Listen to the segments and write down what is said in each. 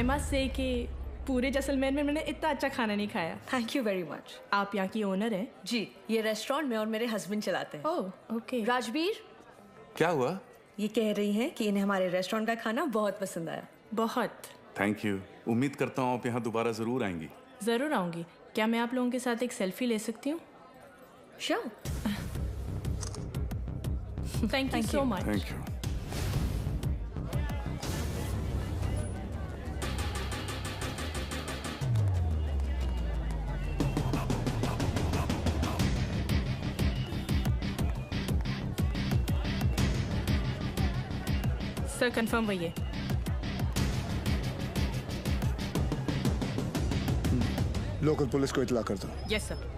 I must say कि पूरे जैसलमेर में मैंने इतना अच्छा खाना नहीं खाया। Thank you very much. आप यहाँ की ओनर हैं? जी, ये रेस्टोरेंट में और मेरे हस्बैंड चलाते हैं। Oh okay. राजवीर, क्या हुआ? ये कह रही हैं कि इन्हें हमारे रेस्टोरेंट का खाना बहुत पसंद आया। बहुत। Thank you. उम्मीद करता हूँ आप यहाँ दोबारा ज़रूर आएंगी। ज़रूर आऊँगी। क्या मैं आप लोगों के साथ एक सेल्फी ले सकती हूँ? Sure. Thank you so much. Thank you. Sir confirm वही है। लोकल पुलिस को इतला कर दो। Yes sir.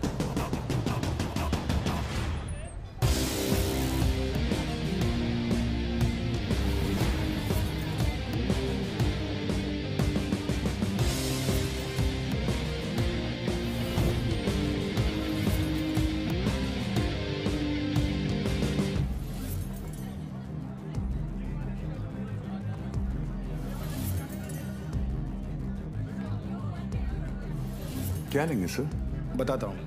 क्या लेंगे सर? बताता हूँ।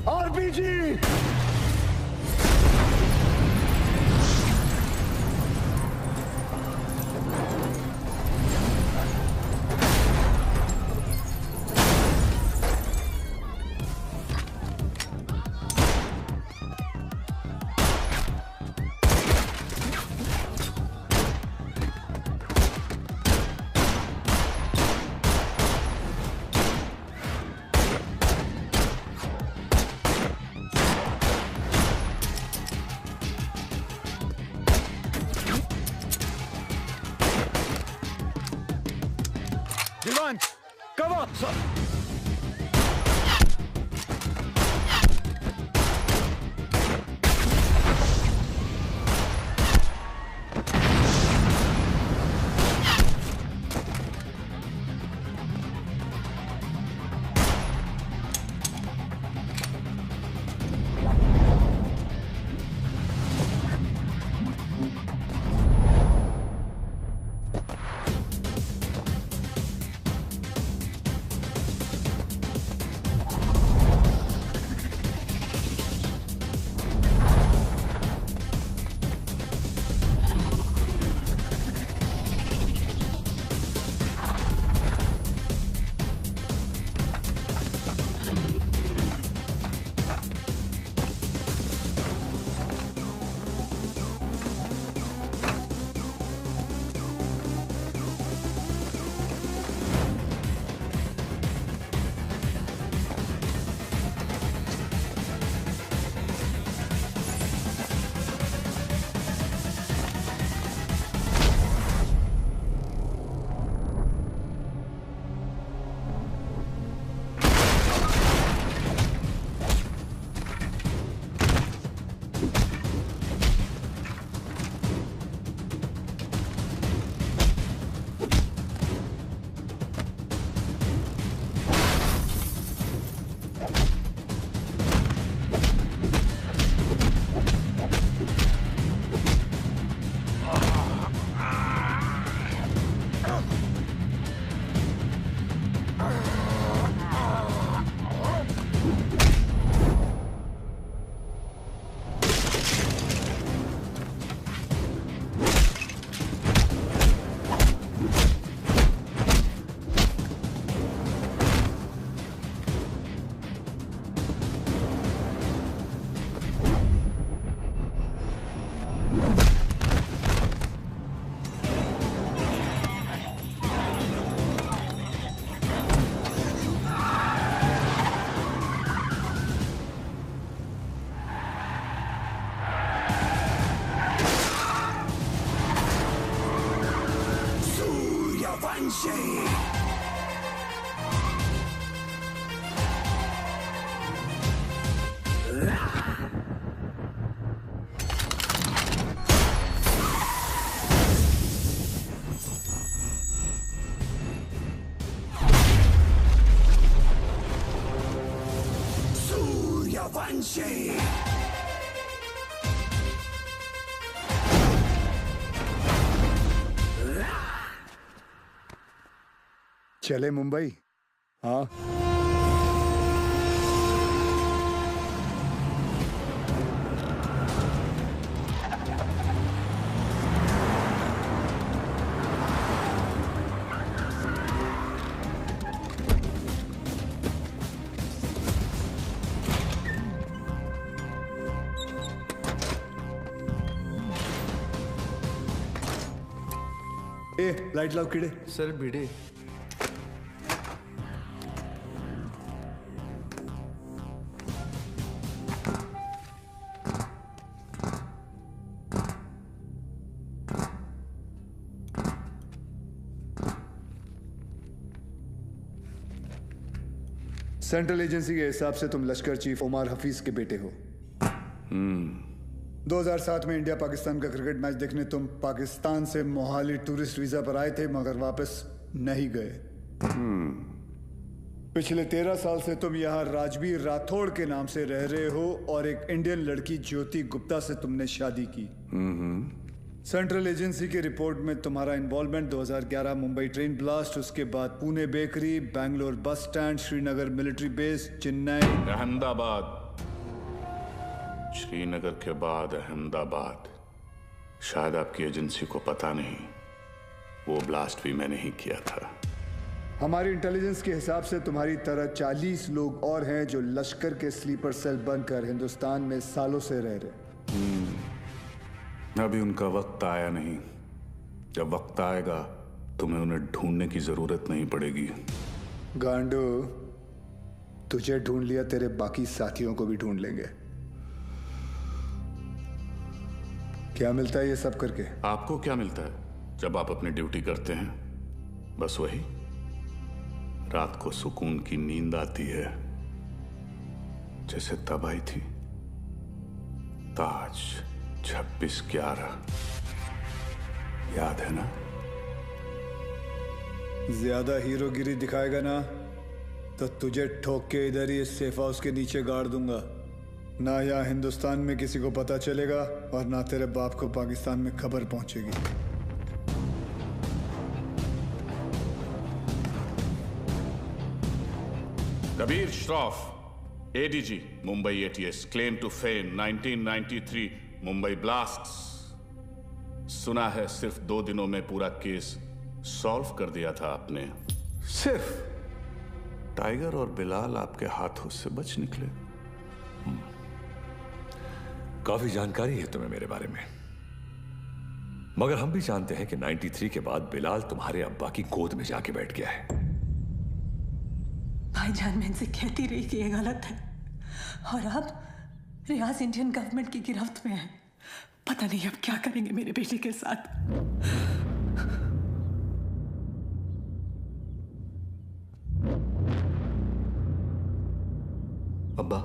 आरपीजी। Divan, cover! चले मुंबई। हाँ, ए लाइट लाओ कीड़े। सर भिड़े। सेंट्रल एजेंसी के हिसाब से तुम लश्कर चीफ उमर हफीज के बेटे हो। 2007 में इंडिया पाकिस्तान का क्रिकेट मैच देखने तुम पाकिस्तान से मोहाली टूरिस्ट वीजा पर आए थे, मगर वापस नहीं गए। पिछले 13 साल से तुम यहाँ राजवीर राठौड़ के नाम से रह रहे हो और एक इंडियन लड़की ज्योति गुप्ता से तुमने शादी की। सेंट्रल एजेंसी की रिपोर्ट में तुम्हारा इन्वॉल्वमेंट 2011 मुंबई ट्रेन ब्लास्ट, उसके बाद Pune bakery, Bangalore bus stand, Srinagar military base, Chennai, Ahmedabad. Srinagar के बाद अहमदाबाद। शायद आपकी एजेंसी को पता नहीं, वो ब्लास्ट भी मैंने ही किया था। हमारी इंटेलिजेंस के हिसाब से तुम्हारी तरह 40 लोग और हैं जो लश्कर के स्लीपर सेल बनकर हिंदुस्तान में सालों से रह रहे। अभी उनका वक्त आया नहीं। जब वक्त आएगा तुम्हें उन्हें ढूंढने की जरूरत नहीं पड़ेगी। गांडू, तुझे ढूंढ लिया, तेरे बाकी साथियों को भी ढूंढ लेंगे। क्या मिलता है ये सब करके? आपको क्या मिलता है जब आप अपनी ड्यूटी करते हैं? बस वही, रात को सुकून की नींद आती है, जैसे तब आई थी। ताज 26/11 याद है ना? ज्यादा हीरोगिरी दिखाएगा ना तो तुझे ठोक के इधर ही सेफ हाउस के नीचे गाड़ दूंगा। ना यहाँ हिंदुस्तान में किसी को पता चलेगा और ना तेरे बाप को पाकिस्तान में खबर पहुंचेगी। Kabir Shroff, ADG, Mumbai ATS, claim to fame 1993 Mumbai blasts. सुना है सिर्फ 2 दिनों में पूरा केस सॉल्व कर दिया था आपने। सिर्फ टाइगर और बिलाल आपके हाथों से बच निकले। काफी जानकारी है तुम्हें मेरे बारे में, मगर हम भी जानते हैं कि 93 के बाद बिलाल तुम्हारे अब्बा की गोद में जाके बैठ गया है। भाईजान, मैं इनसे कहती रही कि ये गलत है और अब रियाज इंडियन गवर्नमेंट की गिरफ्त में है। पता नहीं अब क्या करेंगे मेरे बेटे के साथ। अब्बा,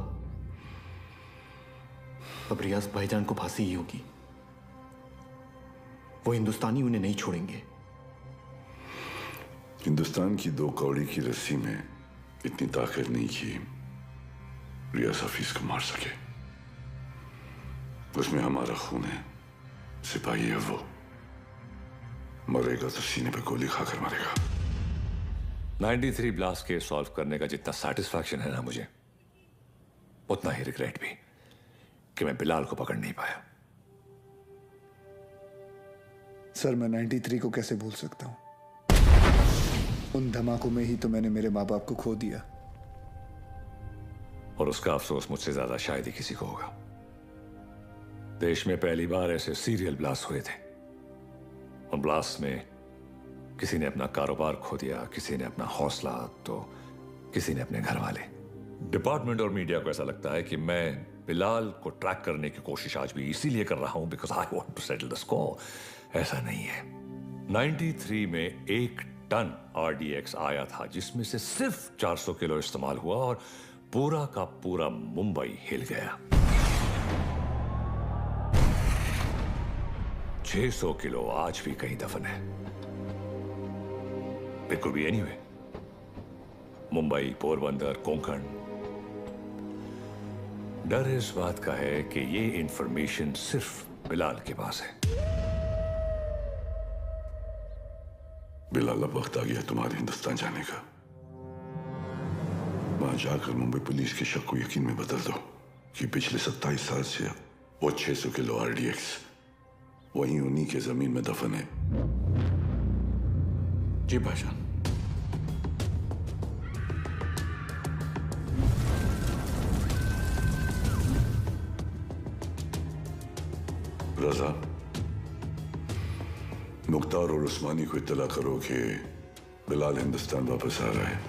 अब रियाज भाईजान को फांसी ही होगी। वो हिंदुस्तानी उन्हें नहीं छोड़ेंगे। हिंदुस्तान की 2 कौड़ी की रस्सी में इतनी ताकत नहीं कि रियाज हफीज को मार सके। उसमें हमारा खून है। सिपाही है वो, मरेगा तो सीने पे गोली खाकर मरेगा। 93 ब्लास्ट केस सॉल्व करने का जितना सेटिस्फैक्शन है ना मुझे, उतना ही रिग्रेट भी कि मैं बिलाल को पकड़ नहीं पाया। सर, मैं 93 को कैसे भूल सकता हूं? उन धमाकों में ही तो मैंने मेरे माँ बाप को खो दिया। और उसका अफसोस मुझसे ज्यादा शायद ही किसी को होगा। देश में पहली बार ऐसे सीरियल ब्लास्ट हुए थे। और ब्लास्ट में किसी ने अपना कारोबार खो दिया, किसी ने अपना हौसला, तो किसी ने अपने घर वाले। डिपार्टमेंट और मीडिया को ऐसा लगता है कि मैं बिलाल को ट्रैक करने की कोशिश आज भी इसीलिए कर रहा हूं because I want to settle the score. ऐसा नहीं है। 93 में 1 टन RDX आया था, जिसमें से सिर्फ 400 किलो इस्तेमाल हुआ और पूरा का पूरा मुंबई हिल गया। 600 किलो आज भी कहीं दफन है। It could be anywhere. Mumbai, Porbandar, Konkan. डर इस बात का है कि ये इंफॉर्मेशन सिर्फ बिलाल के पास है। बिलाल, अब वक्त आ गया तुम्हारे हिंदुस्तान जाने का। वहां जाकर मुंबई पुलिस के शक को यकीन में बदल दो कि पिछले 27 साल से वो 600 किलो RDX वहीं उन्हीं के जमीन में दफन है। जी भाईजान। रजा, मुख्तार और उस्मानी को इत्तला करो कि बिलाल हिंदुस्तान वापस आ रहा है।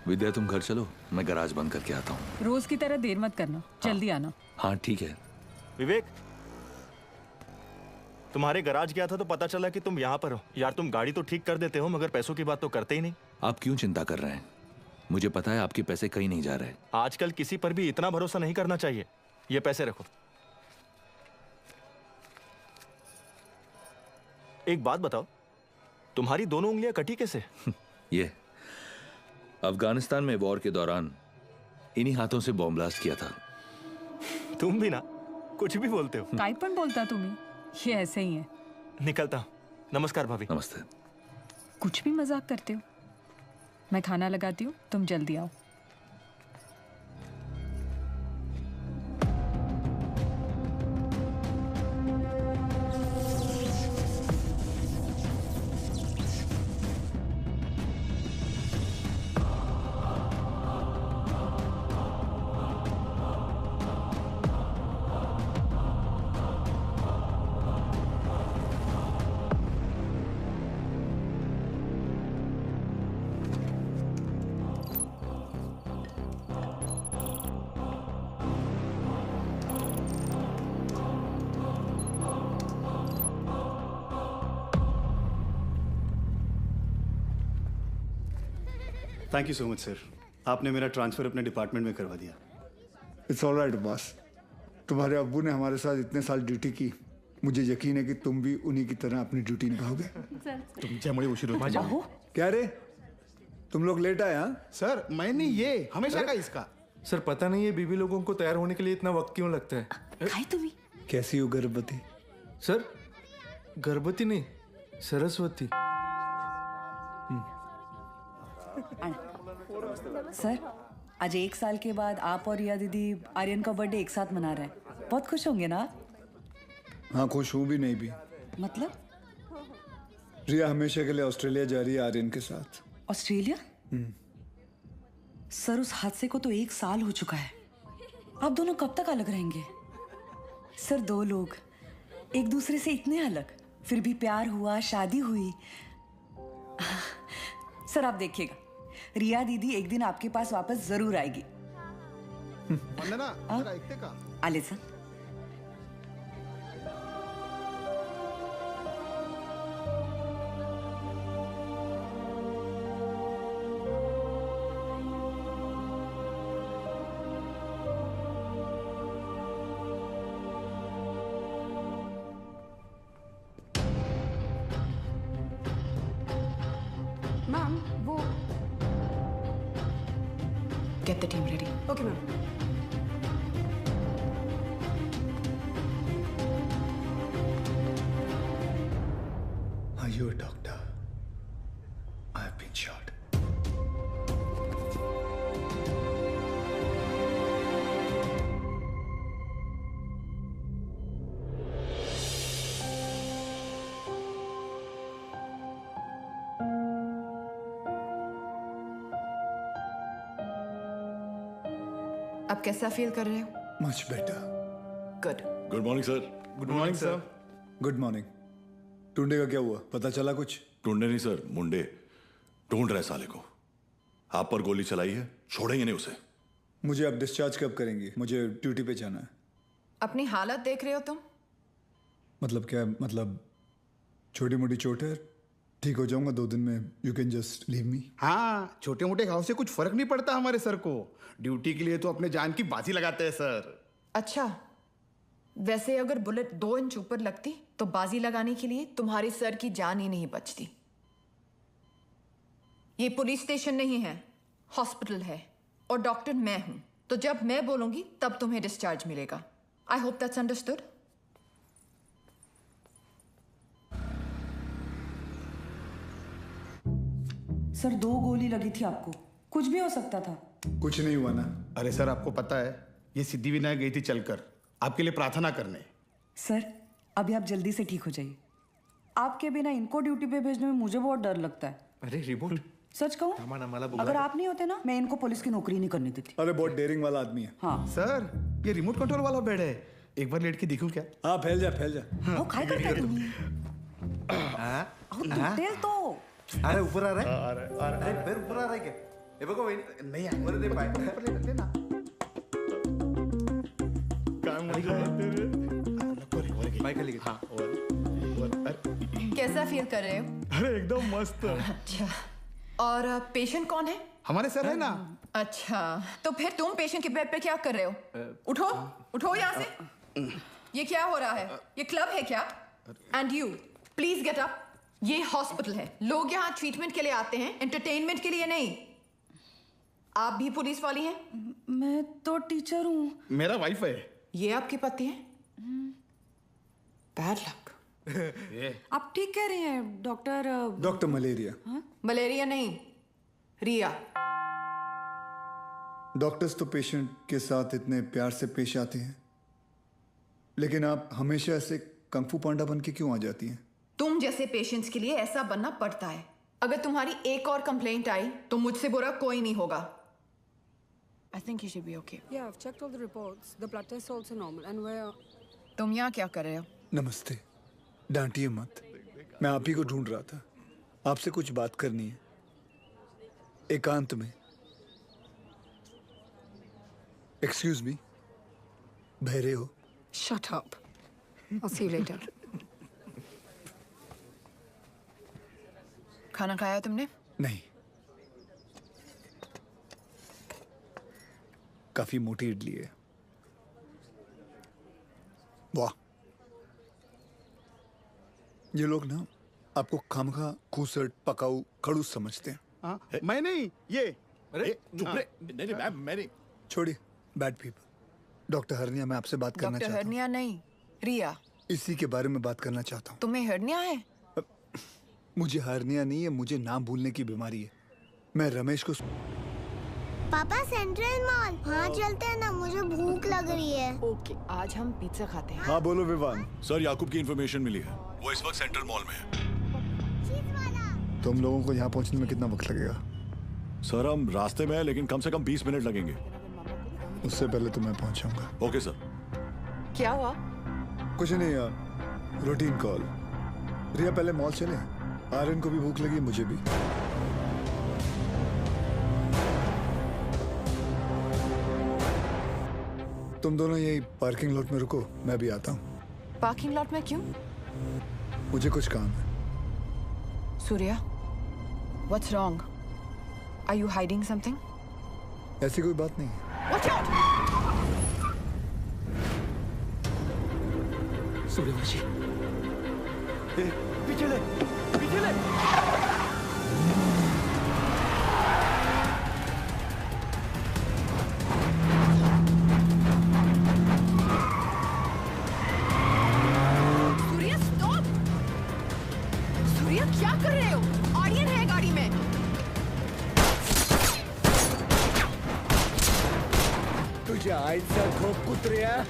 विद्या, तुम घर चलो, मैं गैराज बंद करके आता हूँ। रोज की तरह देर मत करना, जल्दी आना। हाँ ठीक है। विवेक, तुम्हारे गैराज गया था तो पता चला कि तुम यहाँ पर हो। यार तुम गाड़ी तो ठीक कर देते हो मगर पैसों की बात तो करते ही नहीं। आप क्यों चिंता कर रहे हैं? मुझे पता है आपके पैसे कहीं नहीं जा रहे। आजकल किसी पर भी इतना भरोसा नहीं करना चाहिए। ये पैसे रखो। एक बात बताओ, तुम्हारी दोनों उंगलियां कटी कैसे? ये अफगानिस्तान में वॉर के दौरान इन्हीं हाथों से बॉम्ब ब्लास्ट किया था। तुम भी ना कुछ भी बोलते हो। काय पण बोलता तुम्ही? ये ऐसे ही है। निकलता हूं। नमस्कार भाभी। नमस्ते। कुछ भी मजाक करते हो। मैं खाना लगाती हूँ, तुम जल्दी आओ। Thank you so much sir, आपने मेरा ट्रांसफ़र अपने डिपार्टमेंट में करवा दिया। It's all right boss. तुम्हारे अब्बू ने हमारे साथ इतने साल ड्यूटी की, मुझे यकीन है कि तुम भी उन्हीं की तरह अपनी ड्यूटी निभाओगे। तुमच्यामुळे उशीर होतो। क्या रे, तुम लोग लेट आए? हाँ सर मैं नहीं, ये हमेशा का इसका। सर पता नहीं है बीबी लोगों को तैयार होने के लिए इतना वक्त क्यों लगता है। काय तुम्ही? कैसी हो गर्भवती? सर गर्भवती नहीं, सरस्वती। सर आज 1 साल के बाद आप और रिया दीदी आर्यन का बर्थडे एक साथ मना रहे हैं। बहुत खुश होंगे ना? हाँ खुश हूँ भी नहीं भी। मतलब? रिया हमेशा के लिए ऑस्ट्रेलिया जा रही है आर्यन के साथ। ऑस्ट्रेलिया? सर उस हादसे को तो 1 साल हो चुका है। आप दोनों कब तक अलग रहेंगे? सर 2 लोग एक दूसरे से इतने अलग, फिर भी प्यार हुआ, शादी हुई। सर आप देखिएगा, रिया दीदी एक दिन आपके पास वापस जरूर आएगी। आले सर। मैम वो Get the team ready. Okay ma'am. Are you a doctor? I have been shot. अब कैसा फील कर रहे हो? Much better. Good. Good morning sir. Good morning sir. Good morning. Tunde का क्या हुआ, पता चला कुछ? ढूंढे नहीं सर, मुंडे ढूंढ रहे साले को। आप पर गोली चलाई है, छोड़ेंगे नहीं उसे। मुझे अब डिस्चार्ज कब करेंगे? मुझे ड्यूटी पे जाना है। अपनी हालत देख रहे हो तुम? मतलब क्या? मतलब छोटी मोटी चोट है, ठीक हो जाऊंगा 2 दिन में। You can just leave me. हाँ, छोटे मोटे घाव से कुछ फर्क नहीं पड़ता हमारे सर को। ड्यूटी के लिए तो अपने जान की बाजी लगाते हैं सर। अच्छा, वैसे अगर बुलेट 2 इंच ऊपर लगती तो बाजी लगाने के लिए तुम्हारे सर की जान ही नहीं बचती। ये पुलिस स्टेशन नहीं है, हॉस्पिटल है और डॉक्टर मैं हूं, तो जब मैं बोलूंगी तब तुम्हें डिस्चार्ज मिलेगा। I hope that's understood. Sir 2 गोली लगी थी आपको, कुछ भी हो सकता था। कुछ नहीं हुआ ना। अरे सर आपको पता है ये सिद्धिविनायक गई थी चलकर आपके लिए प्रार्थना करने। सर अभी आप जल्दी से ठीक हो जाइए। आपके बिना इनको ड्यूटी पे भेजने में मुझे बहुत डर लगता है। अरे रिमोट सच कहूँ, अगर आप नहीं होते ना, मैं इनको पुलिस की नौकरी नहीं करने देती। अरे बहुत डेयरिंग वाला आदमी है। हाँ सर ये रिमोट कंट्रोल वाला बेड है, एक बार लेट के देखूं क्या? हाँ फैल जा फैल जा। वो काय करता है तुम्ही? तेल तो अरे ऊपर आ रहा है, अरे पैर ऊपर आ रहा है क्या? ये बघो नहीं ऊपर दे पाय ऊपर ले ना। काय मजा आहे तेरे। पाय खाली हाँ कैसा फील कर रहे हो? अरे एकदम मस्त। अच्छा, और पेशेंट कौन है? हमारे सर है ना। अच्छा, तो फिर तुम पेशेंट के बेड पे क्या कर रहे हो? उठो उठो यहाँ से। ये क्या हो रहा है? ये क्लब है क्या? And you please get up. ये हॉस्पिटल है, लोग यहाँ ट्रीटमेंट के लिए आते हैं, एंटरटेनमेंट के लिए नहीं। आप भी पुलिस वाली हैं? मैं तो टीचर हूँ। मेरा वाइफ है। ये आपके पति हैं? Bad luck. आप ठीक कह रहे हैं डॉक्टर। Doctor malaria. मलेरिया नहीं, रिया। डॉक्टर्स तो पेशेंट के साथ इतने प्यार से पेश आते हैं, लेकिन आप हमेशा ऐसे कंफू पांडा बन के क्यों आ जाती हैं? तुम जैसे पेशेंट्स के लिए ऐसा बनना पड़ता है। अगर तुम्हारी एक और कंप्लेंट आई तो मुझसे बुरा कोई नहीं होगा। I think you should be okay. Yeah, I've checked all the reports. The blood test is also normal, and we're. तुम यहाँ क्या कर रहे हो? नमस्ते, डांटिए मत। मैं आप ही को ढूंढ रहा था, आपसे कुछ बात करनी है, एकांत में। एक्सक्यूज मी, बहरे हो? Shut up. I'll see you later. खाना खाया तुमने? नहीं, काफी मोटी इडली है। वाह, ये लोग ना आपको खामखा खूसट पकाऊ खड़ूस समझते हैं। हाँ, मैं नहीं, ये। अरे चुप रे। नहीं मैम मैं नहीं। छोड़िए, बैड पीपल। डॉक्टर हरनिया, मैं आपसे बात करना डॉक्टर चाहता हूँ। हरनिया नहीं, रिया। इसी के बारे में बात करना चाहता हूँ। तुम्हें हरनिया है? मुझे हरनिया नहीं है, मुझे नाम भूलने की बीमारी है। मैं रमेश को। पापा सेंट्रल मॉल, हाँ चलते हैं ना, मुझे भूख लग रही है। ओके, आज हम पिज्जा खाते हैं। हाँ बोलो विवान। सर याकूब की इंफॉर्मेशन मिली है, वो इस वक्त सेंट्रल मॉल में है। तुम लोगों को यहाँ पहुँचने में कितना वक्त लगेगा? सर हम रास्ते में हैं, लेकिन कम से कम 20 मिनट लगेंगे। उससे पहले तो मैं पहुँचाऊंगा। Okay sir. क्या हुआ? कुछ नहीं यार, रूटीन कॉल। रिया पहले मॉल चले, आर्यन को भी भूख लगी, मुझे भी। तुम दोनों यही पार्किंग लॉट में रुको, मैं भी आता हूँ। पार्किंग लॉट में क्यों? मुझे कुछ काम है। Surya, what's wrong? Are you hiding something? ऐसी कोई बात नहीं है। Watch out! सूर्यवंशी, पीछे ले, पीछे ले। सूर्या स्टॉप! सूर्या क्या कर रहे हो? ऑडियन है गाड़ी में। तुझ्या आईचा झोप कुत्र्या।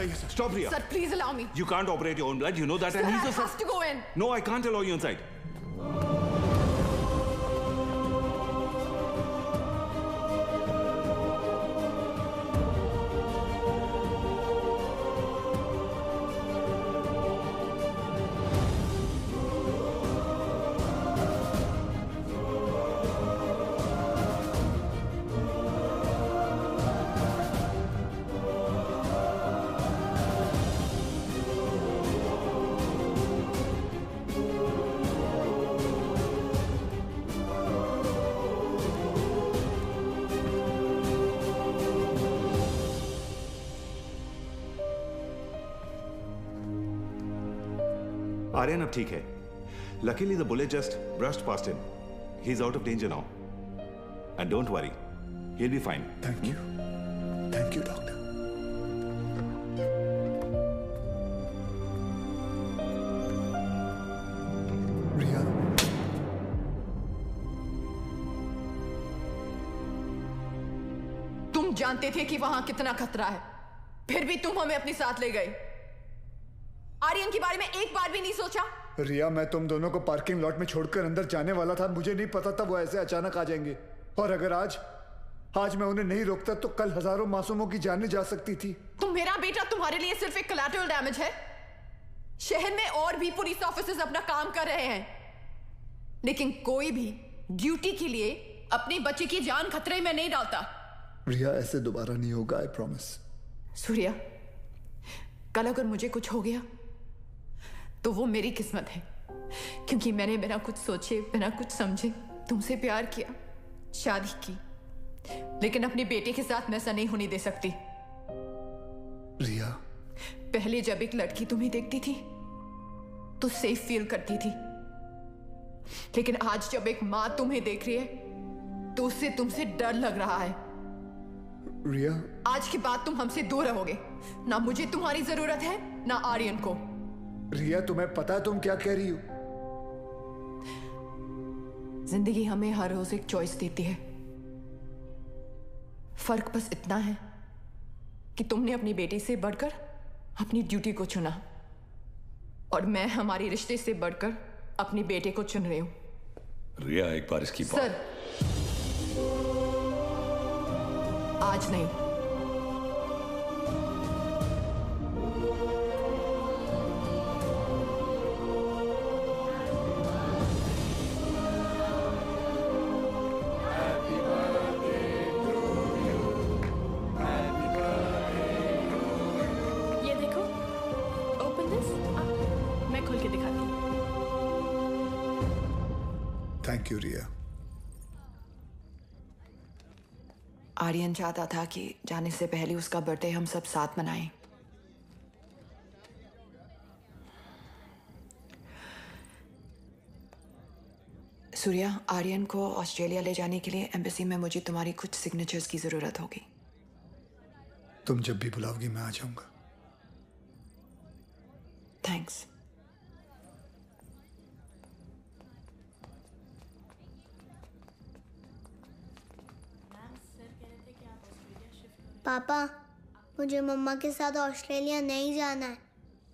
चाहिए sir. Stop, Riya. Sir, please allow me. You can't operate your own blood. You know that. Sir, and I he's a have to go in. No, I can't allow you inside. Aryan अब ठीक है. Luckily the bullet just brushed past him. He's out of danger now. And don't worry, he'll be fine. Thank you. Thank you, doctor. Riya. तुम जानते थे कि वहां कितना खतरा है, फिर भी तुम हमें अपने साथ ले गए. आर्यन के बारे में एक बार भी नहीं सोचा? रिया, मैं तुम दोनों को पार्किंग लॉट में छोड़कर अंदर जाने वाला था. मुझे नहीं पता था वो ऐसे अचानक आ जाएंगे. और अगर आज मैं उन्हें नहीं रोकता तो कल हजारों मासूमों की जानें जा सकती थी. तो मेरा बेटा तुम्हारे लिए सिर्फ एक कोलैटरल डैमेज है. शहर में और भी पुलिस ऑफिसर्स अपना काम कर रहे हैं, लेकिन कोई भी ड्यूटी के लिए अपने बच्चे की जान खतरे में नहीं डालता. रिया, ऐसे दोबारा नहीं होगा, आई प्रॉमिस. सूर्या, कल अगर मुझे कुछ हो गया तो वो मेरी किस्मत है, क्योंकि मैंने बिना कुछ सोचे, बिना कुछ समझे तुमसे प्यार किया, शादी की. लेकिन अपने बेटे के साथ मैं ऐसा नहीं होने दे सकती. रिया, पहले जब एक लड़की तुम्हें देखती थी तो सेफ फील करती थी, लेकिन आज जब एक माँ तुम्हें देख रही है तो उससे तुमसे डर लग रहा है. रिया, आज के बाद तुम हमसे दूर रहोगे. ना मुझे तुम्हारी जरूरत है, ना आर्यन को. रिया, तुम्हें पता है तुम क्या कह रही हो? जिंदगी हमें हर रोज एक चॉइस देती है. फर्क बस इतना है कि तुमने अपनी बेटी से बढ़कर अपनी ड्यूटी को चुना, और मैं हमारे रिश्ते से बढ़कर अपने बेटे को चुन रही हूं. रिया, एक बार इसकी बात. सर, आज नहीं. ये देखो, ओपन दिस. मैं खोल के दिखाती हूँ. थैंक यू रिया. आर्यन चाहता था कि जाने से पहले उसका बर्थडे हम सब साथ मनाएं. सूर्या, आर्यन को ऑस्ट्रेलिया ले जाने के लिए एम्बेसी में मुझे तुम्हारी कुछ सिग्नेचर्स की जरूरत होगी. तुम जब भी बुलाओगी मैं आ जाऊंगा. थैंक्स. पापा, मुझे मम्मा के साथ ऑस्ट्रेलिया नहीं जाना है.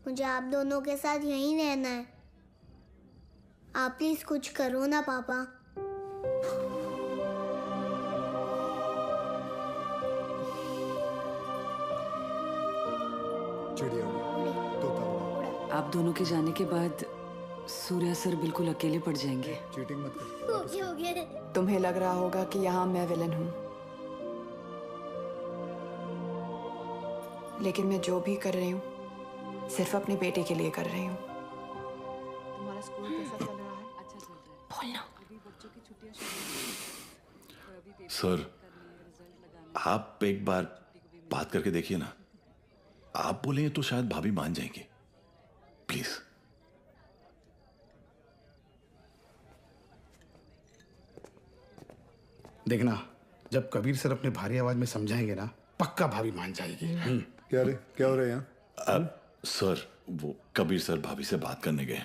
मुझे आप दोनों के साथ यहीं रहना है. आप प्लीज कुछ करो ना पापा. आप दोनों के जाने के बाद सूर्या सर बिल्कुल अकेले पड़ जाएंगे. चीटिंग मत कर. तुम्हें लग रहा होगा कि यहाँ मैं विलन हूँ, लेकिन मैं जो भी कर रही हूँ सिर्फ अपने बेटे के लिए कर रही हूँ. तुम्हारा स्कूल कैसा चल रहा है? अच्छा चल रहा है. बोलना. सर, आप एक बार बात करके देखिए ना. आप बोलेंगे तो शायद भाभी मान जाएंगे. प्लीज. देखना, जब कबीर सर अपने भारी आवाज में समझाएंगे ना, पक्का भाभी मान जाएगी. क्या हो रहा है यहाँ? सर, वो कबीर सर भाभी से बात करने गए.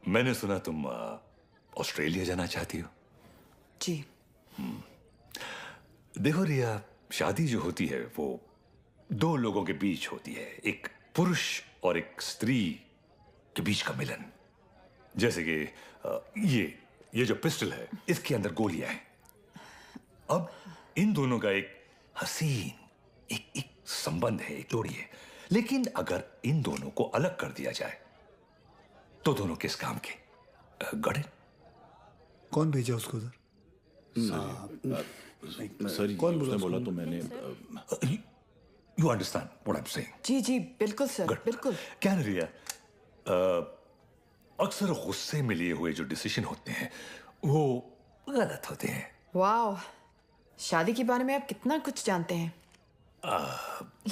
मैंने सुना तुम ऑस्ट्रेलिया जाना चाहती हो. जी. देखो रिया, शादी जो होती है वो दो लोगों के बीच होती है, एक पुरुष और एक स्त्री के बीच का मिलन। जैसे कि ये जो पिस्टल है, इसके अंदर गोलियां हैं। अब इन दोनों का एक हसीन एक संबंध है, एक जोड़ी है। लेकिन अगर इन दोनों को अलग कर दिया जाए तो दोनों किस काम के? गड़े कौन भेजा उसको उधर? सर कौन बोला तो मैंने you understand what I am saying? जी जी बिल्कुल सर, बिल्कुल। क्या रिया, अक्सर गुस्से में लिए हुए जो डिसीजन होते हैं वो गलत होते हैं। वाह, शादी के बारे में आप कितना कुछ जानते हैं।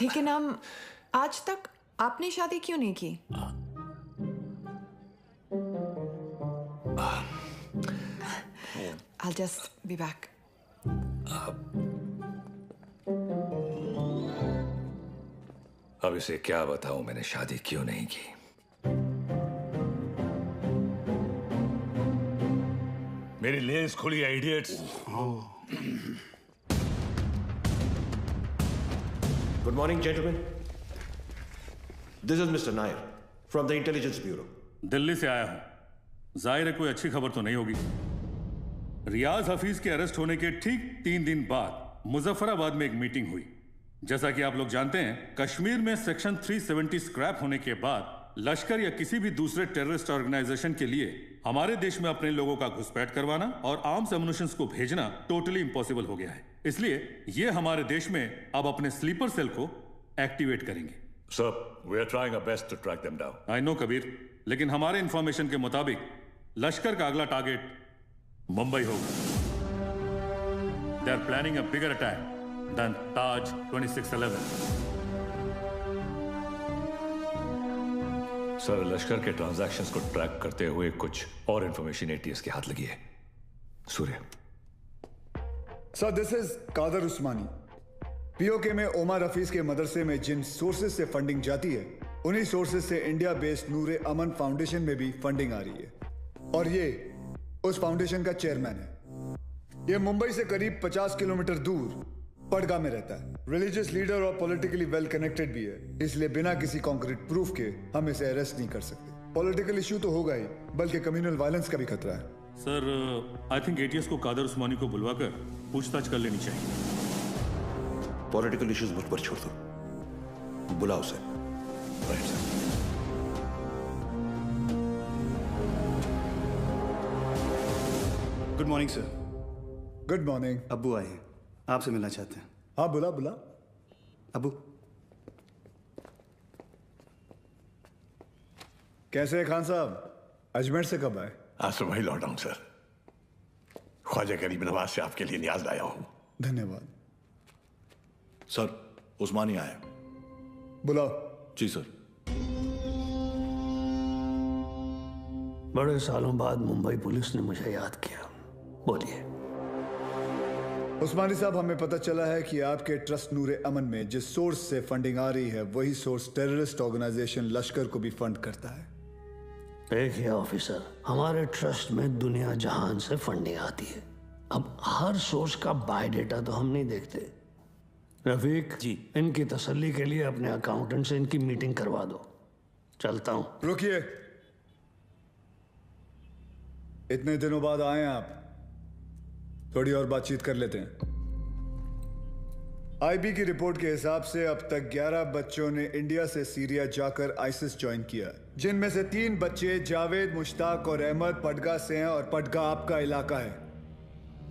लेकिन हम आज तक आपने शादी क्यों नहीं की? I'll just be back. अब इसे क्या बताऊं मैंने शादी क्यों नहीं की। मेरी लेंस खुली है, idiots. Good morning, gentlemen. This is Mr. Nair from the Intelligence Bureau. Delhi से आया हूं। जाहिर है कोई अच्छी खबर तो नहीं होगी। रियाज हफीज के अरेस्ट होने के ठीक 3 दिन बाद मुजफ्फराबाद में एक मीटिंग हुई। जैसा कि आप लोग जानते हैं, कश्मीर में सेक्शन 370 स्क्रैप होने के बाद लश्कर या किसी भी दूसरे टेररिस्ट ऑर्गेनाइजेशन के लिए हमारे देश में अपने लोगों का घुसपैठ करवाना और आर्म्स एमुनिशंस को भेजना टोटली इम्पॉसिबल हो गया है। इसलिए ये हमारे देश में अब अपने स्लीपर सेल को एक्टिवेट करेंगे। Sir, we are trying our best to track them down. I know Kabir, लेकिन हमारे इंफॉर्मेशन के मुताबिक लश्कर का अगला टारगेट मुंबई होगा। They are planning a bigger attack than Taj 2611। Sir, Lashkar के ट्रांजैक्शंस को ट्रैक करते हुए कुछ और इंफॉर्मेशन एटीएस के हाथ लगी है। Surya. Sir, this is Kadar Usmani. PoK में ओमर हफीज के मदरसे में जिन सोर्सेज से फंडिंग जाती है, उन्हीं सोर्सेज से इंडिया बेस्ड नूरे अमन फाउंडेशन में भी फंडिंग आ रही है और ये उस फाउंडेशन का चेयरमैन है। ये मुंबई से करीब 50 किलोमीटर दूर पडगा में रहता है। रिलीजियस लीडर और पॉलिटिकली वेल कनेक्टेड भी है, इसलिए बिना किसी कॉन्क्रीट प्रूफ के हम इसे अरेस्ट नहीं कर सकते। पॉलिटिकल इशू तो होगा ही, बल्कि कम्युनल वायलेंस का भी खतरा है। सर, आई थिंक एटीएस को कादर उस्मानी को बुलवाकर पूछताछ कर लेनी चाहिए। पॉलिटिकल इश्यूज मुझ पर छोड़ दो, बुलाओ उसे। Right sir. Good morning sir. Good morning. अब्बू आए हैं, आपसे मिलना चाहते हैं। हाँ, बुला बुला। अब्बू कैसे है खान साहब? अजमेर से कब आए? आज सुबह ही लौटा हूं सर। ख्वाजा गरीब नवाज से आपके लिए न्याज लाया हूं। धन्यवाद। सर, उस्मानी आए। बुलाओ। जी सर। बड़े सालों बाद मुंबई पुलिस ने मुझे याद किया। बोलिए। उस्मानी साहब, हमें पता चला है कि आपके ट्रस्ट नूरे अमन में जिस सोर्स से फंडिंग आ रही है, वही सोर्स टेररिस्ट ऑर्गेनाइजेशन लश्कर को भी फंड करता है। देखिए ऑफिसर, हमारे ट्रस्ट में दुनिया जहान से फंडिंग आती है। अब हर सोर्स का बायोडेटा तो हम नहीं देखते। रफीक जी, इनकी तसल्ली के लिए अपने अकाउंटेंट से इनकी मीटिंग करवा दो। चलता हूं। रुकिए, इतने दिनों बाद आए हैं आप, थोड़ी और बातचीत कर लेते हैं। आईबी की रिपोर्ट के हिसाब से अब तक 11 बच्चों ने इंडिया से सीरिया जाकर आईसिस ज्वाइन किया, जिनमें से 3 बच्चे जावेद, मुश्ताक और अहमद पडगा से हैं, और पडगा आपका इलाका है।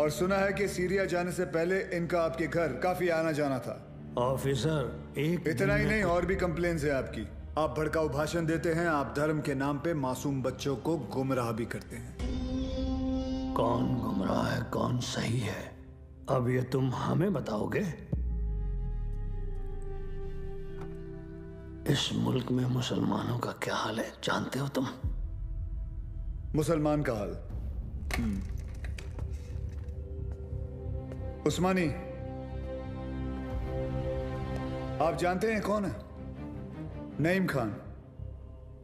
और सुना है कि सीरिया जाने से पहले इनका आपके घर काफी आना जाना था। ऑफिसर, एक इतना ही नहीं, और भी कंप्लेन्स है आपकी। आप भड़काऊ भाषण देते हैं, आप धर्म के नाम पे मासूम बच्चों को गुमराह भी करते हैं। कौन गुमराह है, कौन सही है, अब ये तुम हमें बताओगे? इस मुल्क में मुसलमानों का क्या हाल है जानते हो तुम? मुसलमान का हाल? उस्मानी, आप जानते हैं कौन है? नईम खान।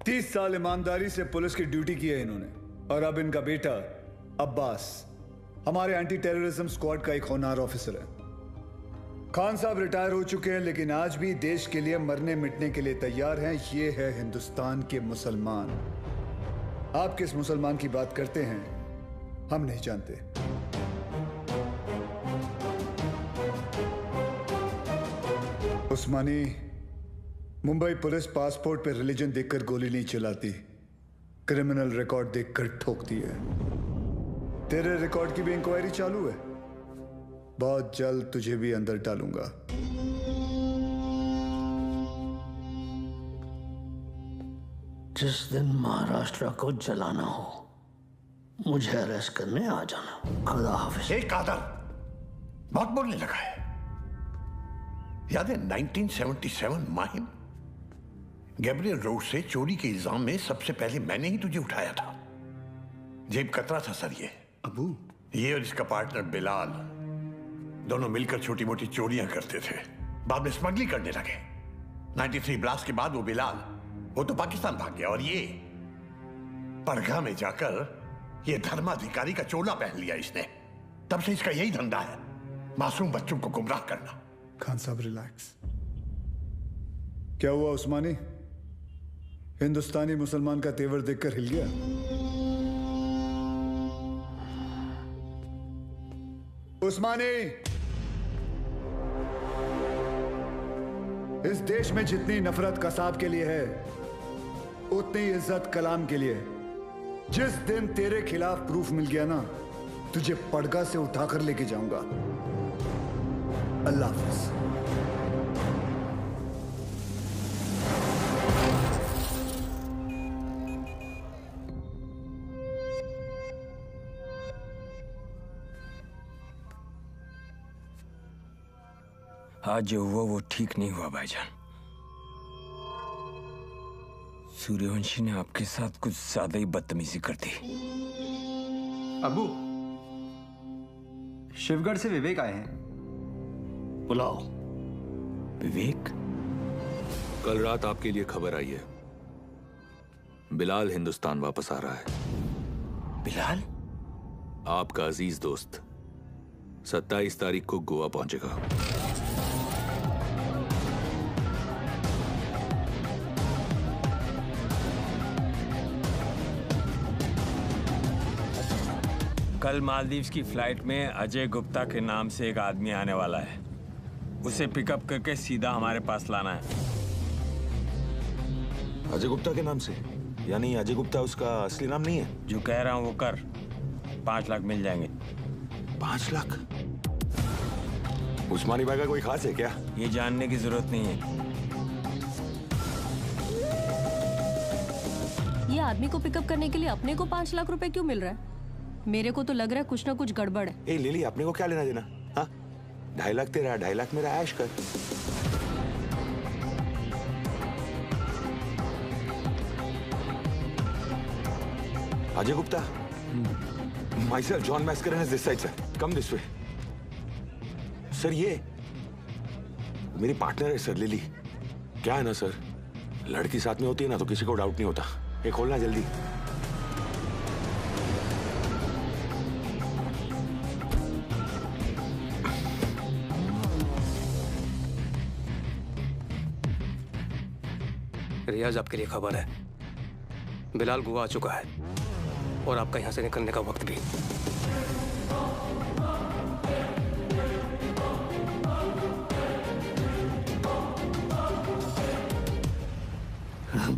30 साल ईमानदारी से पुलिस की ड्यूटी की है इन्होंने, और अब इनका बेटा अब्बास हमारे एंटी टेररिज्म स्क्वाड का एक होनहार ऑफिसर है। खान साहब रिटायर हो चुके हैं, लेकिन आज भी देश के लिए मरने मिटने के लिए तैयार हैं। ये है हिंदुस्तान के मुसलमान। आप किस मुसलमान की बात करते हैं हम नहीं जानते। उस्मानी, मुंबई पुलिस पासपोर्ट पे रिलीजन देखकर गोली नहीं चलाती, क्रिमिनल रिकॉर्ड देखकर ठोकती है। तेरे रिकॉर्ड की भी इंक्वायरी चालू है। बहुत जल्द तुझे भी अंदर डालूंगा। जिस दिन महाराष्ट्र को जलाना हो, मुझे अरेस्ट करने आ जाना। खुदा हाफिज। एक कादर बहुत बोलने लगा है। याद है 1977 माहिम, गैब्रियल रोड से चोरी के इल्जाम में सबसे पहले मैंने ही तुझे उठाया था। जेब कतरा था सर ये। अबू, ये और इसका पार्टनर बिलाल दोनों मिलकर छोटी मोटी चोरियां करते थे, बाद में स्मगलिंग करने लगे। 93 ब्लास्ट के बाद वो बिलाल, वो तो पाकिस्तान भाग गया और ये पड़गा में जाकर ये धर्माधिकारी का चोला पहन लिया इसने। तब से इसका यही धंधा है, मासूम बच्चों को गुमराह करना। खान साहब रिलैक्स। क्या हुआ उस्मानी? हिंदुस्तानी मुसलमान का तेवर देखकर हिल गया? उस्मानी, इस देश में जितनी नफरत कसाब के लिए है, उतनी इज्जत कलाम के लिए। जिस दिन तेरे खिलाफ प्रूफ मिल गया ना, तुझे पड़गा से उठाकर लेके जाऊंगा। अल्लाह हाफिज। आज जो हुआ वो ठीक नहीं हुआ भाईजान। सूर्यवंशी ने आपके साथ कुछ ज्यादा ही बदतमीजी कर दी। अबू, शिवगढ़ से विवेक आए हैं। बुलाओ। विवेक? कल रात आपके लिए खबर आई है, बिलाल हिंदुस्तान वापस आ रहा है। बिलाल? आपका अजीज दोस्त 27 तारीख को गोवा पहुंचेगा। कल मालदीव्स की फ्लाइट में अजय गुप्ता के नाम से एक आदमी आने वाला है। उसे पिकअप करके सीधा हमारे पास लाना है। अजय गुप्ता के नाम से? यानी अजय गुप्ता उसका असली नाम नहीं है? जो कह रहा हूं वो कर। 5 लाख मिल जाएंगे। 5 लाख? उस्मानी भाई का कोई खास है क्या? ये जानने की जरूरत नहीं है। ये आदमी को पिकअप करने के लिए अपने को 5 लाख रुपए क्यों मिल रहा है? मेरे को तो लग रहा है कुछ ना कुछ गड़बड़ है। ए लिली, अपने को क्या लेना देना? हाँ, 2.5 लाख तेरा, 2.5 लाख मेरा, ऐश कर। Ajay Gupta, myself John Mascarenhas is this side sir. Come this way. Sir ये मेरी पार्टनर है सर, लिली। क्या है ना सर, लड़की साथ में होती है ना तो किसी को डाउट नहीं होता। ये खोलना जल्दी। रियाज, आपके लिए खबर है। बिलाल गोवा आ चुका है और आपका यहां से निकलने का वक्त भी।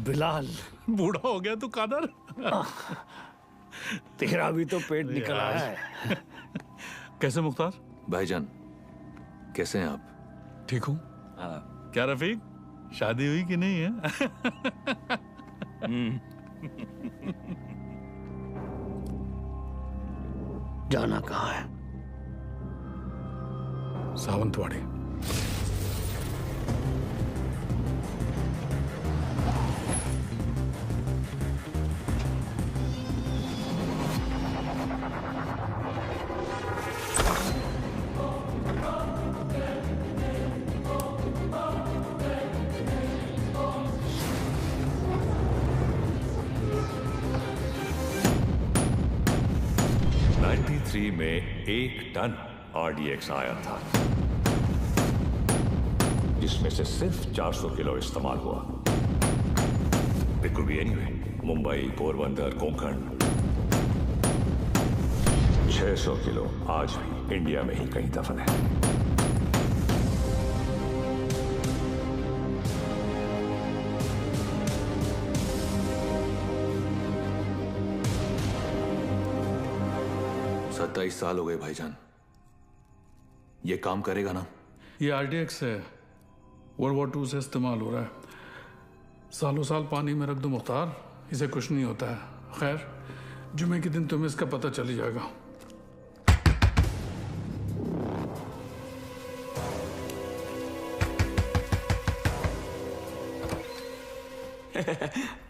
बिलाल, बूढ़ा हो गया तू कादर। तेरा भी तो पेट निकल आया है। कैसे मुख्तार? भाईजान कैसे हैं आप? ठीक हूँ। क्या रफीक, शादी हुई कि नहीं है? जाना कहाँ है? सावंतवाड़ी। में 1 टन RDX आया था। जिसमें से सिर्फ 400 किलो इस्तेमाल हुआ। It could be anywhere. Mumbai, Porbandar, Konkan. 600 kilo आज भी इंडिया में ही कहीं दफन है। सत्ताईस साल हो गए भाईजान। ये काम करेगा ना? ये RDX है, वर्ल्ड वॉर 2 से इस्तेमाल हो रहा है। सालों साल पानी में रख दो मुख्तार, इसे कुछ नहीं होता है। खैर, जुमे के दिन तुम्हें इसका पता चल जाएगा।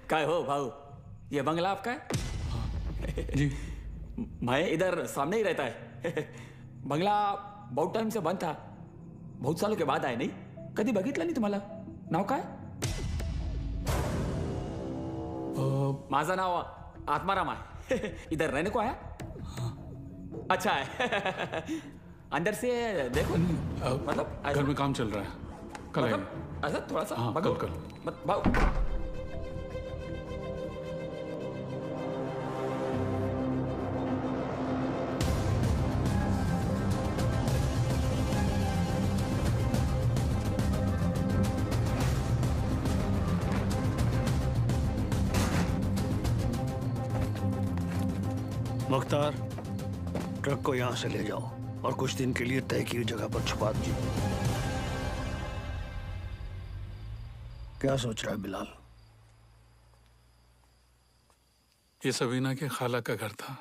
काय हो भाऊ, ये बंगला आपका है? जी। मैं इधर सामने ही रहता है। बंगला बहुत टाइम से बंद था, बहुत सालों के बाद आए। नहीं कधी बघितलं नाही तुम्हाला? नाव काय? माझं नाव आत्माराम आहे। इधर रहने को आया? अच्छा है। अंदर से देखो। मतलब घर में काम चल रहा है, कल आएंगे। ऐसा थोड़ा सा हाँ, भगो। कल। भाऊ मुख्तार, ट्रक को यहां से ले जाओ और कुछ दिन के लिए तय की जगह पर छुपा दीजिए। क्या सोच रहा है बिलाल? ये सबीना के खाला का घर था,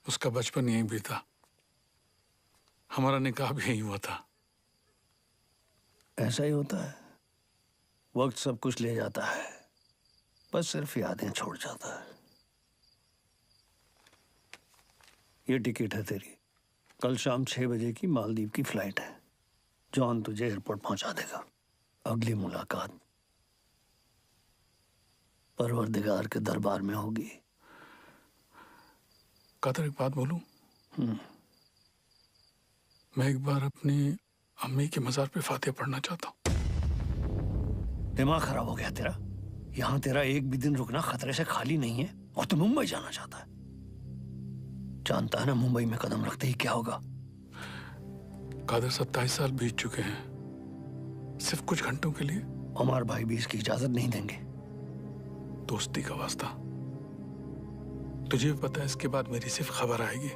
उसका बचपन यहीं बीता। हमारा निकाह भी यहीं हुआ था। ऐसा ही होता है, वक्त सब कुछ ले जाता है, बस सिर्फ यादें छोड़ जाता है। ये टिकट है तेरी, कल शाम 6 बजे की मालदीव की फ्लाइट है। जॉन तुझे एयरपोर्ट पहुंचा देगा। अगली मुलाकात परवरदिगार के दरबार में होगी। कादर, एक बात बोलूं? मैं एक बार अपनी अम्मी के मजार पे फातिहा पढ़ना चाहता हूँ। दिमाग खराब हो गया तेरा? यहाँ तेरा एक भी दिन रुकना खतरे से खाली नहीं है और तू मुंबई जाना चाहता है। जानता है ना मुंबई में कदम रखते ही क्या होगा? कादर, 27 साल बीत चुके हैं, सिर्फ कुछ घंटों के लिए। उमर भाई भी इसकी इजाजत नहीं देंगे। दोस्ती का वास्ता, तुझे भी पता है इसके बाद मेरी सिर्फ खबर आएगी,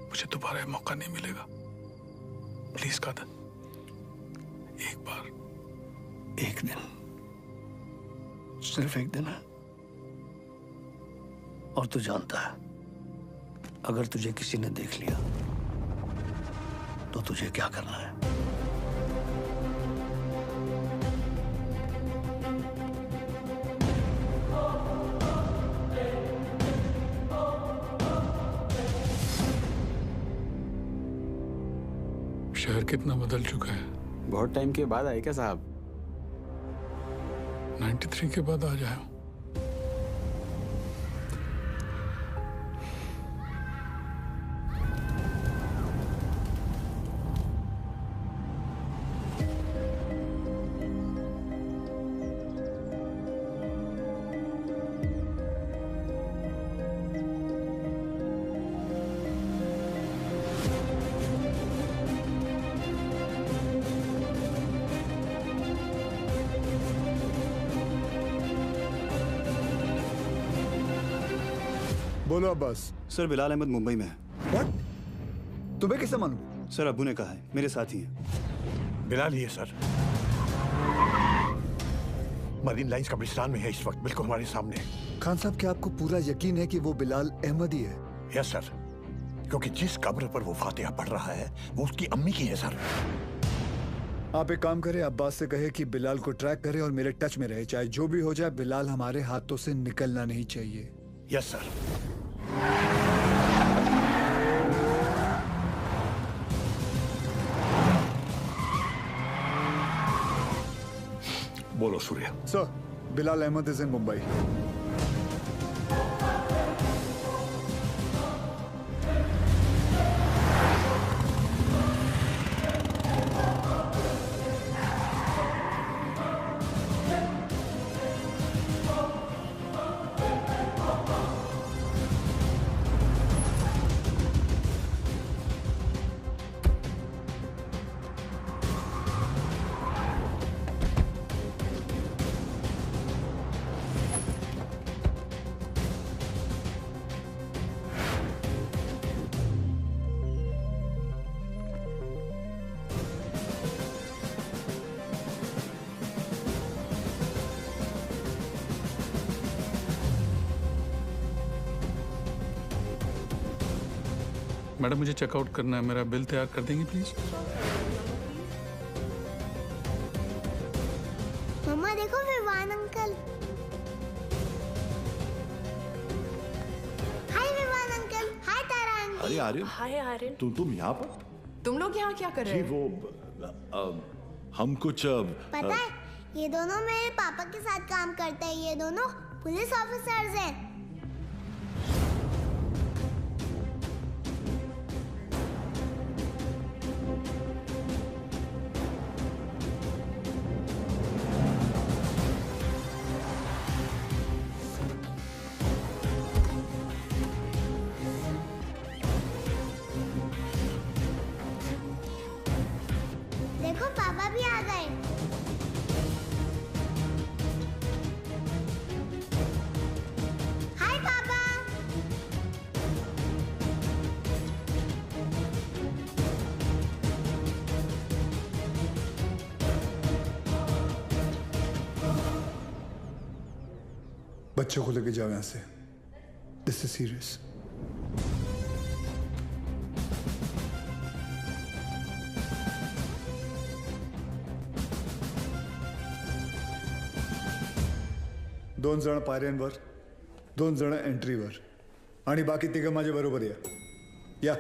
मुझे दोबारा मौका नहीं मिलेगा। प्लीज कादर, एक बार, एक दिन, सिर्फ एक दिन है। और तू जानता है, अगर तुझे किसी ने देख लिया तो तुझे क्या करना है? शहर कितना बदल चुका है। बहुत टाइम के बाद आए क्या साहब? 93 के बाद आ जाए। बोलो अब्बास। सर, बिलाल अहमद मुंबई में है। What? तुम्हें कैसे मालूम? सर, अब्बू ने कहा है, मेरे साथ ही हैं। बिलाल ही है सर, मरीन लाइंस कब्रिस्तान में है इस वक्त, बिल्कुल हमारे सामने। खान साहब, क्या आपको पूरा यकीन है कि वो बिलाल अहमद ही है? यस सर, क्योंकि जिस कब्र पर वो फातिहा पढ़ रहा है वो उसकी अम्मी की है सर। आप एक काम करें, अब्बास से कहे कि बिलाल को ट्रैक करे और मेरे टच में रहे। चाहे जो भी हो जाए, बिलाल हमारे हाथों से निकलना नहीं चाहिए। Yes sir. बोलो Surya. Sir, Bilal Ahmed is in Mumbai. Madam मुझे चेकआउट करना है, मेरा बिल तैयार कर देंगे प्लीज? मम्मा देखो विवान अंकल। हाय विवान अंकल। हाय तारा आंटी। अरे आर्यन, हाय आर्यन। तुम यहाँ पर? तुम लोग यहाँ क्या कर रहे जी हो? वो हम कुछ पता है ये दोनों मेरे पापा के साथ काम करते हैं। ये दोनों पुलिस ऑफिसर्स हैं। देखो पापा भी आ गए। हाय पापा। बच्चों को लेके जाओ यहाँ से। This is serious. दोन जण पायऱ्यांवर, दोन जण एंट्रीवर आणि बाकी तिघं माझ्या बरोबर या।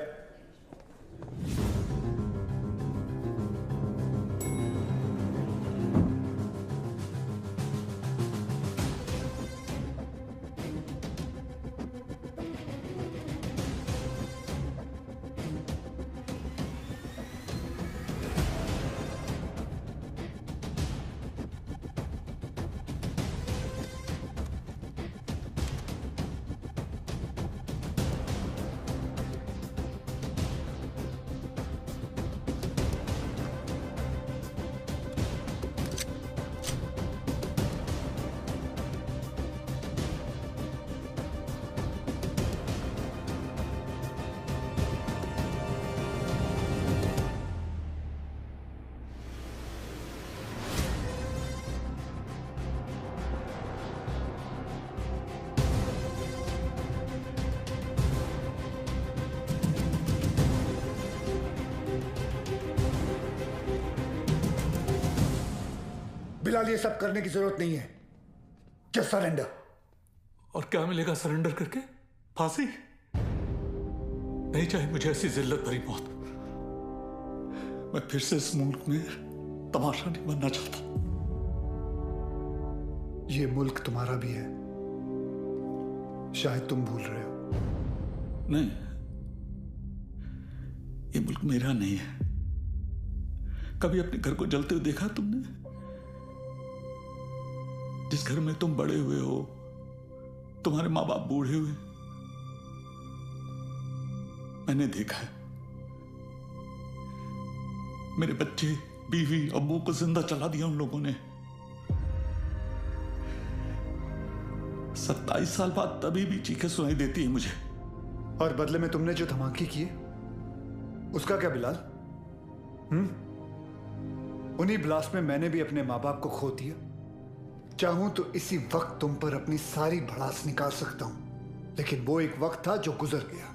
बिलाल, ये सब करने की जरूरत नहीं है। Just surrender. और क्या मिलेगा सरेंडर करके? फांसी? नहीं चाहिए मुझे ऐसी जिल्लत भरी मौत। मैं फिर से इस मुल्क में तमाशा नहीं बनना चाहता। ये मुल्क तुम्हारा भी है, शायद तुम भूल रहे हो। नहीं, ये मुल्क मेरा नहीं है। कभी अपने घर को जलते हुए देखा तुमने? जिस घर में तुम बड़े हुए हो, तुम्हारे माँ बाप बूढ़े हुए, मैंने देखा है। मेरे बच्चे, बीवी, अब्बू को जिंदा चला दिया उन लोगों ने। 27 साल बाद तभी भी चीखें सुनाई देती है मुझे। और बदले में तुमने जो धमाके किए, उसका क्या बिलाल? उन्हीं ब्लास्ट में मैंने भी अपने माँ बाप को खो दिया। चाहूं तो इसी वक्त तुम पर अपनी सारी भड़ास निकाल सकता हूं, लेकिन वो एक वक्त था जो गुजर गया।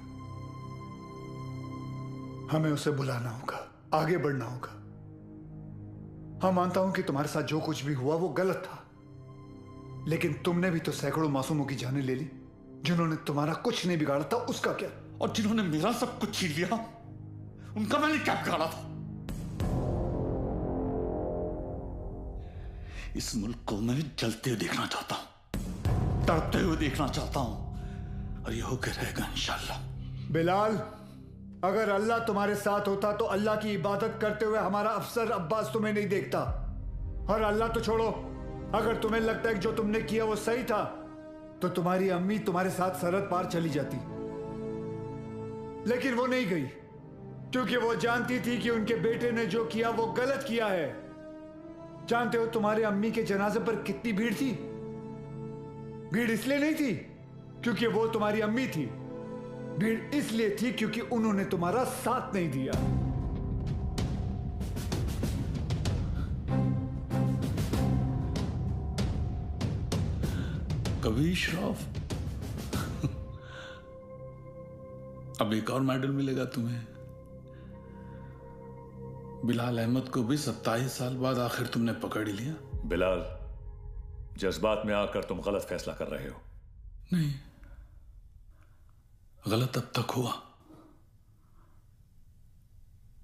हमें उसे बुलाना होगा, आगे बढ़ना होगा। हाँ, मानता हूं कि तुम्हारे साथ जो कुछ भी हुआ वो गलत था, लेकिन तुमने भी तो सैकड़ों मासूमों की जानें ले ली। जिन्होंने तुम्हारा कुछ नहीं बिगाड़ा था, उसका क्या? और जिन्होंने मेरा सब कुछ छीन लिया, उनका मैंने क्या बिगाड़ा था? इस मुल्क को मैं जलते हुए देखना चाहता हूं, तड़पते हुए देखना चाहता हूं, और ये होकर रहेगा इंशाल्लाह। बिलाल, अगर अल्लाह तुम्हारे साथ होता तो अल्लाह की इबादत करते हुए हमारा अफसर अब्बास तुम्हें नहीं देखता। और अल्लाह तो छोड़ो, अगर तुम्हें लगता है कि जो तुमने किया वो सही था, तो तुम्हारी अम्मी तुम्हारे साथ सरहद पार चली जाती। लेकिन वो नहीं गई, क्योंकि वो जानती थी कि उनके बेटे ने जो किया वो गलत किया है। जानते हो तुम्हारे अम्मी के जनाजे पर कितनी भीड़ थी? भीड़ इसलिए नहीं थी क्योंकि वो तुम्हारी अम्मी थी, भीड़ इसलिए थी क्योंकि उन्होंने तुम्हारा साथ नहीं दिया। कभी श्राफ, अब एक और मेडल मिलेगा तुम्हें। बिलाल अहमद को भी 27 साल बाद आखिर तुमने पकड़ ही लिया। बिलाल, जज्बात में आकर तुम गलत फैसला कर रहे हो। नहीं, गलत अब तक हुआ,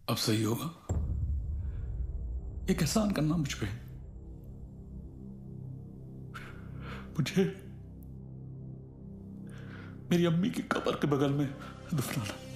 अब सही होगा। एक एहसान करना मुझ पे, मुझे मेरी अम्मी की कब्र के बगल में दफनाना।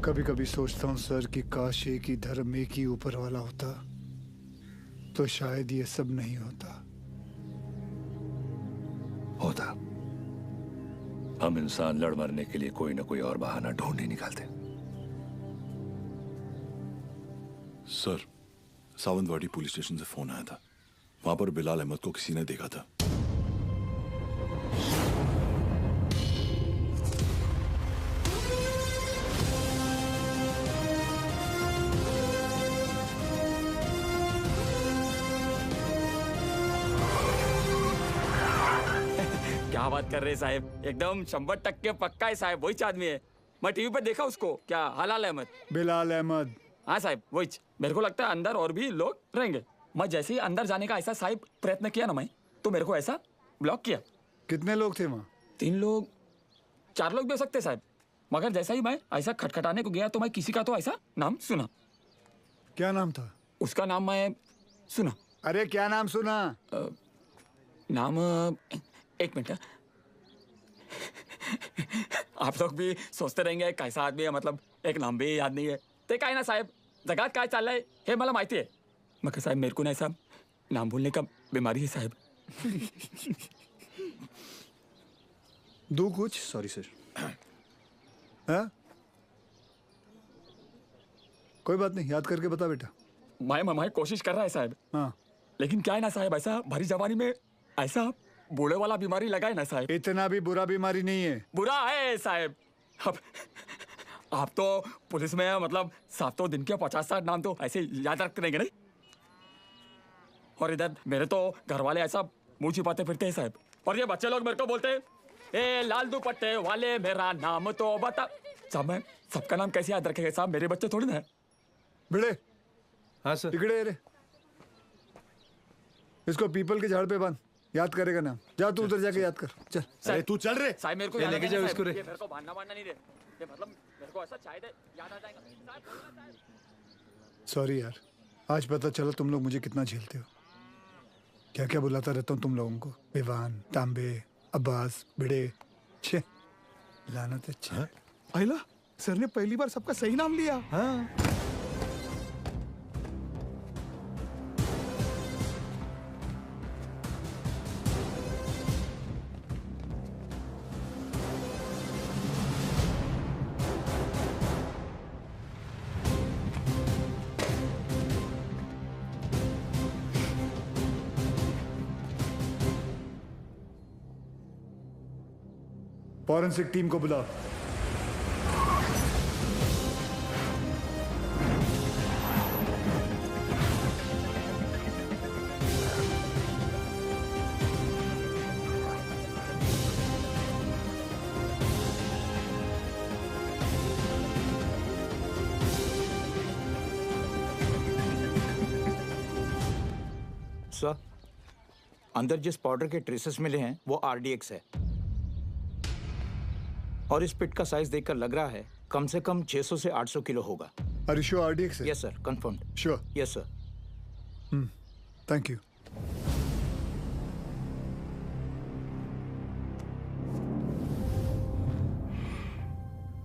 कभी कभी सोचता हूँ सर कि काश एक ही धर्म एक ही ऊपर वाला होता तो शायद ये सब नहीं होता। हम इंसान लड़ मरने के लिए कोई ना कोई और बहाना ढूंढ ही निकालते। सर, सावंतवाड़ी पुलिस स्टेशन से फोन आया था। वहां पर बिलाल अहमद को किसी ने देखा था। क्या बात कर रहे हैं साहब, एकदम 100% पक्का है साहब, वही आदमी है। मैं टीवी पर देखा उसको। क्या हलाल अहमद? बिलाल अहमद। हाँ साहब, वही। मेरे को लगता है अंदर और भी लोग रहेंगे। मैं जैसे ही अंदर जाने का ऐसा साहब प्रयत्न किया ना मैं, तो मेरे को ऐसा ब्लॉक किया। कितने लोग थे वहाँ? 3 लोग 4 लोग भी हो सकते साहब, मगर जैसा ही मैं ऐसा खटखटाने को गया तो मैं किसी का तो ऐसा नाम सुना। क्या नाम था उसका? नाम मैं सुना। अरे क्या नाम सुना? नाम एक मिनट। आप लोग भी सोचते रहेंगे कैसा आदमी है, मतलब एक नाम भी याद नहीं है। ते काय ना साहेब, जगात काय चाललंय हे मला माहिती आहे। मग साहेब मेरे को ना ऐसा नाम भूलने का बीमारी है साहब। दो कुछ। Sorry sir. हाँ? कोई बात नहीं, याद करके बता बेटा। मैं कोशिश कर रहा है साहब। हाँ। लेकिन क्या है ना साहब, ऐसा भरी जवानी में ऐसा बूढ़े वाला बीमारी लगा है ना साहब। इतना भी बुरा बीमारी नहीं है। बुरा है साहब। अब आप तो पुलिस में है, मतलब 7 दिन के 50-60 नाम तो ऐसे याद रखते रहेंगे नहीं। और इधर मेरे तो घर वाले ऐसा मुंह छिपाते फिरते हैं साहब। और ये बच्चे लोग मेरे को बोलते हैं, ए लाल दुपट्टे वाले मेरा नाम तो बता। साहब मैं सबका नाम कैसे याद रखेगा साहब, मेरे बच्चे थोड़ी ना है। भिड़े। हाँ सर। टिकड़े रे, इसको पीपल के झाड़ पे बांध, याद करेगा नाम। जा तू उधर जाके याद कर, चल। अरे तू चल रे साहब मेरे को लेके जाओ इसको रे। ये मेरे को बांधना नहीं दे, ये मतलब मेरे को ऐसा शायद याद आ जाएगा। सॉरी यार, आज पता चला तुम लोग मुझे कितना झेलते हो। क्या क्या बुलाता रहता हूँ तुम लोगों को, विवान, तांबे, अब्बास, भिड़े। छे लानत। अच्छा अहिला सर ने पहली बार सबका सही नाम लिया। हाँ। फॉरेंसिक टीम को बुलाओ। सर, अंदर जिस पाउडर के ट्रेसेस मिले हैं वो आरडीएक्स है, और इस पिट का साइज देखकर लग रहा है कम से कम 600 से 800 किलो होगा। Are you sure RDX है? Yes sir, confirmed. Sure? Yes sir. Thank you.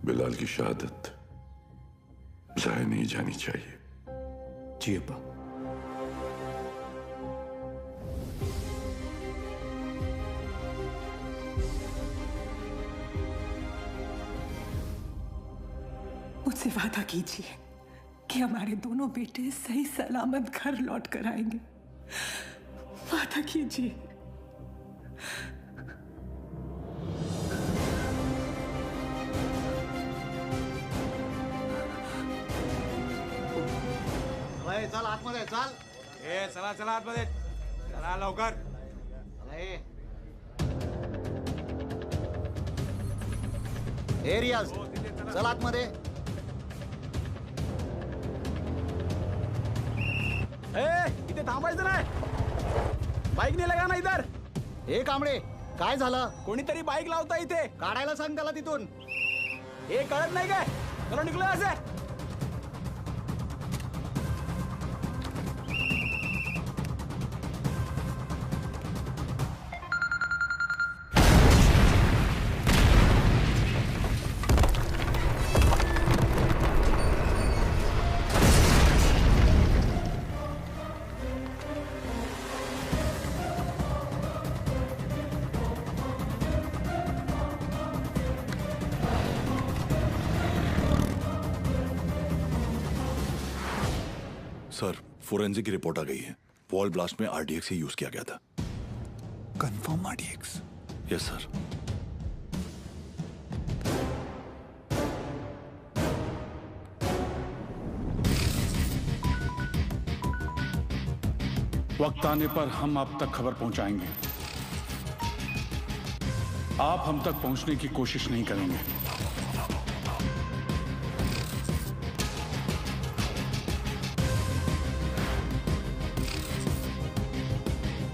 Bilal की शहादत जाया नहीं जानी चाहिए। जी अब्बा। मुझसे वादा कीजिए कि हमारे दोनों बेटे सही सलामत घर लौट कर आएंगे। वादा कीजिए। चल आतमध्ये चल। चला चला आतमध्ये चला लवकर। रियाज चल आतमध्ये। इथे थांबायचं नाही, बाईक नाही लगा ना इधर। हे कांबळे काय झालं? कोणीतरी बाईक लावता इथे, काढायला सांग त्याला तिथून। हे कळत नाही काय? चलो निघलो असे। सर, फोरेंसिक की रिपोर्ट आ गई है। वॉल ब्लास्ट में आरडीएक्स ही यूज किया गया था। Confirm RDX? Yes sir. वक्त आने पर हम आप तक खबर पहुंचाएंगे। आप हम तक पहुंचने की कोशिश नहीं करेंगे।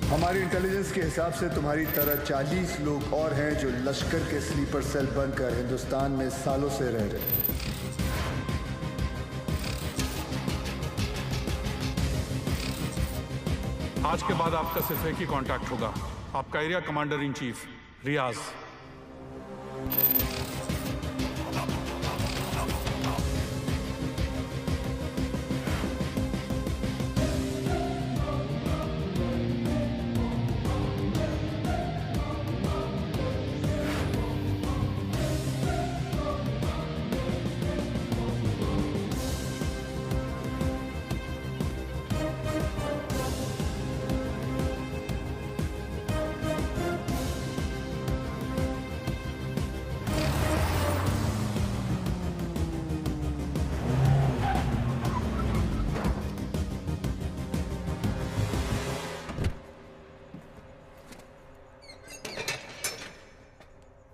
हमारी इंटेलिजेंस के हिसाब से तुम्हारी तरह 40 लोग और हैं जो लश्कर के स्लीपर सेल बनकर हिंदुस्तान में सालों से रह रहे हैं। आज के बाद आपका सिर्फ एक ही कांटेक्ट होगा, आपका एरिया कमांडर इन चीफ रियाज।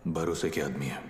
भरोसे के आदमी है।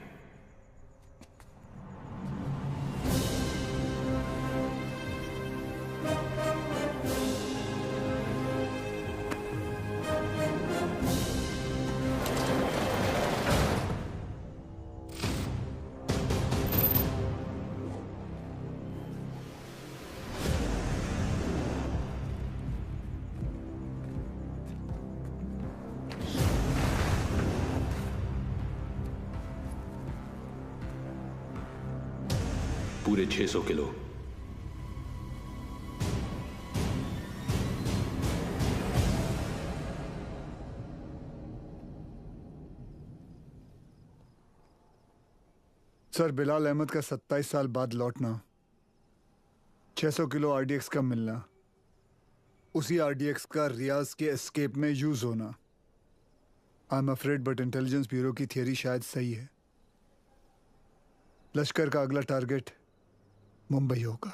पूरे 600 किलो। सर, बिलाल अहमद का 27 साल बाद लौटना, 600 किलो आरडीएक्स का मिलना, उसी आरडीएक्स का रियाज के एस्केप में यूज होना। I am afraid but intelligence bureau की थियरी शायद सही है। लश्कर का अगला टारगेट मुंबई होगा।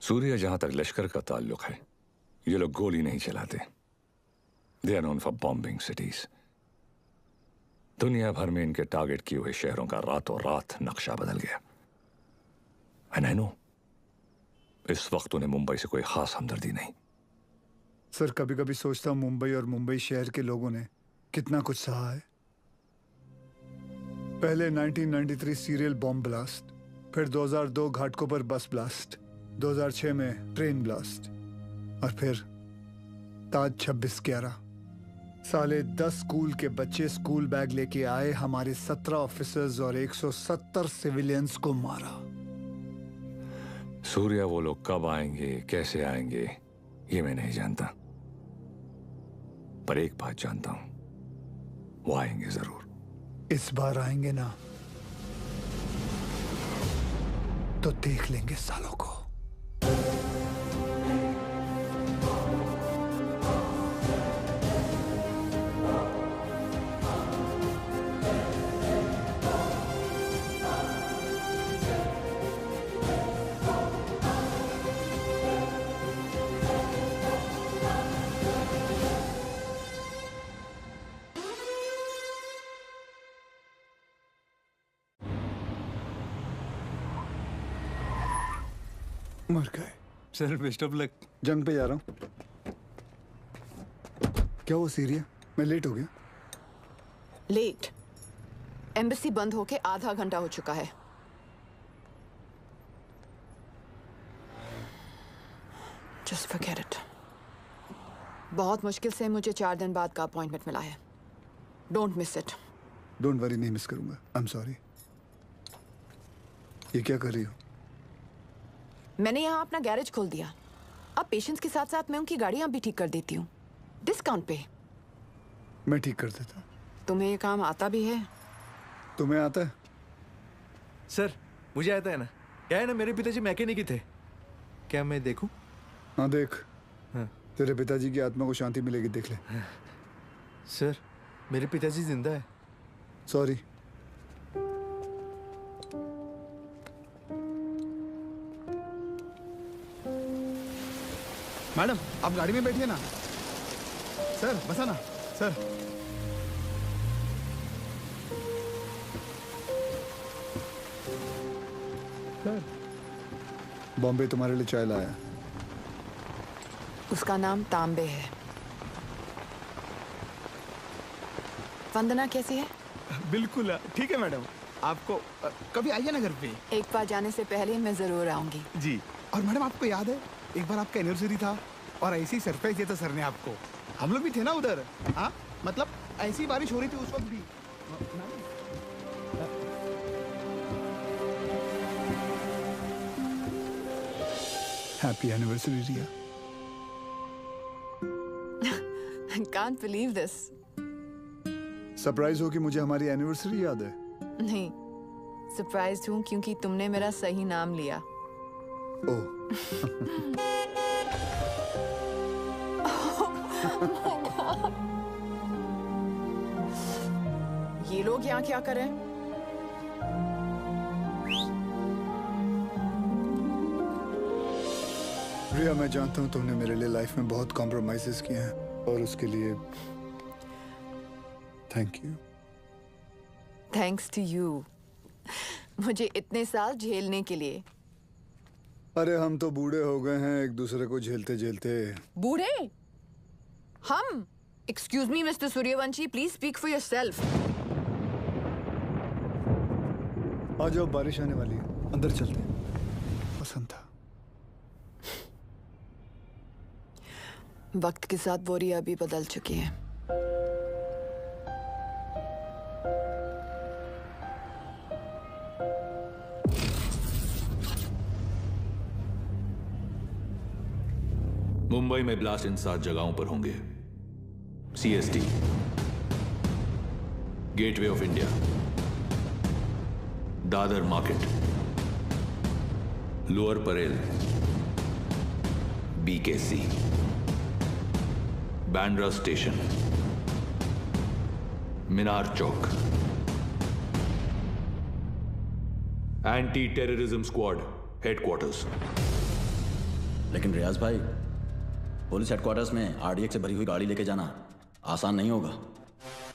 सूर्य, जहां तक लश्कर का ताल्लुक है, ये लोग गोली नहीं चलाते। They are known for bombing cities. दुनिया भर में इनके टारगेट किए हुए शहरों का रातों रात नक्शा बदल गया। एंड आई नो, इस वक्त उन्हें मुंबई से कोई खास हमदर्दी नहीं। सर, कभी कभी सोचता हूं मुंबई और मुंबई शहर के लोगों ने कितना कुछ सहा है। पहले 1993 सीरियल बॉम्ब ब्लास्ट, फिर 2002 घाटकोपर बस ब्लास्ट, 2006 में ट्रेन ब्लास्ट, और फिर ताज 26/11। साले 10 स्कूल के बच्चे स्कूल बैग लेके आए, हमारे 17 ऑफिसर्स और 170 सिविलियंस को मारा। सूर्या, वो लोग कब आएंगे, कैसे आएंगे, ये मैं नहीं जानता, पर एक बात जानता हूं, वो आएंगे जरूर। इस बार आएंगे ना? तो देख लेंगे सालों को। मर गए। Sir best of luck. जंग पे जा रहा हूँ। क्या वो सीरिया? मैं लेट हो गया। लेट? एम्बेसी बंद होके आधा घंटा हो चुका है। Just forget it. बहुत मुश्किल से मुझे 4 दिन बाद का अपॉइंटमेंट मिला है। Don't miss it. Don't worry, नहीं मिस करूंगा। I am sorry. ये क्या कर रही हो? मैंने यहाँ अपना गैरेज खोल दिया। अब पेशेंट्स के साथ साथ मैं उनकी गाड़ियाँ भी ठीक कर देती हूँ, डिस्काउंट पे। मैं ठीक कर देता हूँ। तुम्हें ये काम आता भी है? तुम्हें आता है? सर मुझे आता है ना। क्या है ना, मेरे पिताजी मैकेनिक ही थे। क्या मैं देखूं? हाँ देख। हाँ। तेरे पिताजी की आत्मा को शांति मिलेगी, देख ले। हाँ। सर मेरे पिताजी जिंदा है। सॉरी। मैडम आप गाड़ी में बैठिए ना। सर बसा ना सर। सर बॉम्बे तुम्हारे लिए चाय लाया। उसका नाम तांबे है। वंदना कैसी है? बिल्कुल ठीक है मैडम। आपको कभी आइए ना घर पे। एक बार जाने से पहले मैं जरूर आऊंगी। जी। और मैडम आपको याद है एक बार आपका एनिवर्सरी था और ऐसे ही सरप्राइज दिया था सर ने आपको। हम लोग भी थे ना उधर। हाँ मतलब ऐसी बारिश हो रही थी उस वक्त भी। Happy anniversary Riya. Can't believe this. Surprise हो कि मुझे हमारी एनिवर्सरी याद है? नहीं, सरप्राइज हूँ क्योंकि तुमने मेरा सही नाम लिया। ओह। ये लोग यहाँ क्या कर रहे हैं? रिया मैं जानता हूँ तुमने मेरे लिए लाइफ में बहुत कॉम्प्रोमाइजेस किए हैं और उसके लिए thank you. Thanks to you, मुझे इतने साल झेलने के लिए। अरे हम तो बूढ़े हो गए हैं एक दूसरे को झेलते झेलते। बूढ़े? हम? Excuse me mister Suryavanshi, please speak for yourself. आ जाओ, बारिश आने वाली है, अंदर चलते हैं। पसंद था। वक्त के साथ वो रिया भी बदल चुकी है। मुंबई में ब्लास्ट इन 7 जगहों पर होंगे। CST, gateway of India, Dadar market, lower Parel, BKC, Bandra station, Minar Chowk. Anti terrorism squad headquarters. लेकिन रियाज भाई, पुलिस हेडक्वार्टर्स में RDX से भरी हुई गाड़ी लेके जाना आसान नहीं होगा।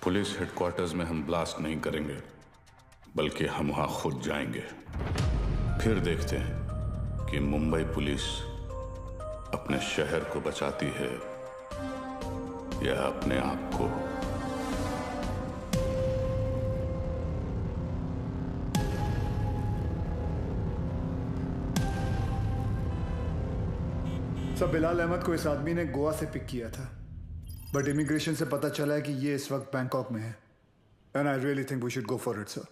पुलिस हेडक्वार्टर्स में हम ब्लास्ट नहीं करेंगे, बल्कि हम वहां खुद जाएंगे। फिर देखते हैं कि मुंबई पुलिस अपने शहर को बचाती है या अपने आप को। सब बिलाल अहमद को इस आदमी ने गोवा से पिक किया था, बट इमिग्रेशन से पता चला है कि ये इस वक्त बैंकॉक में है। And I really think we should go for it sir.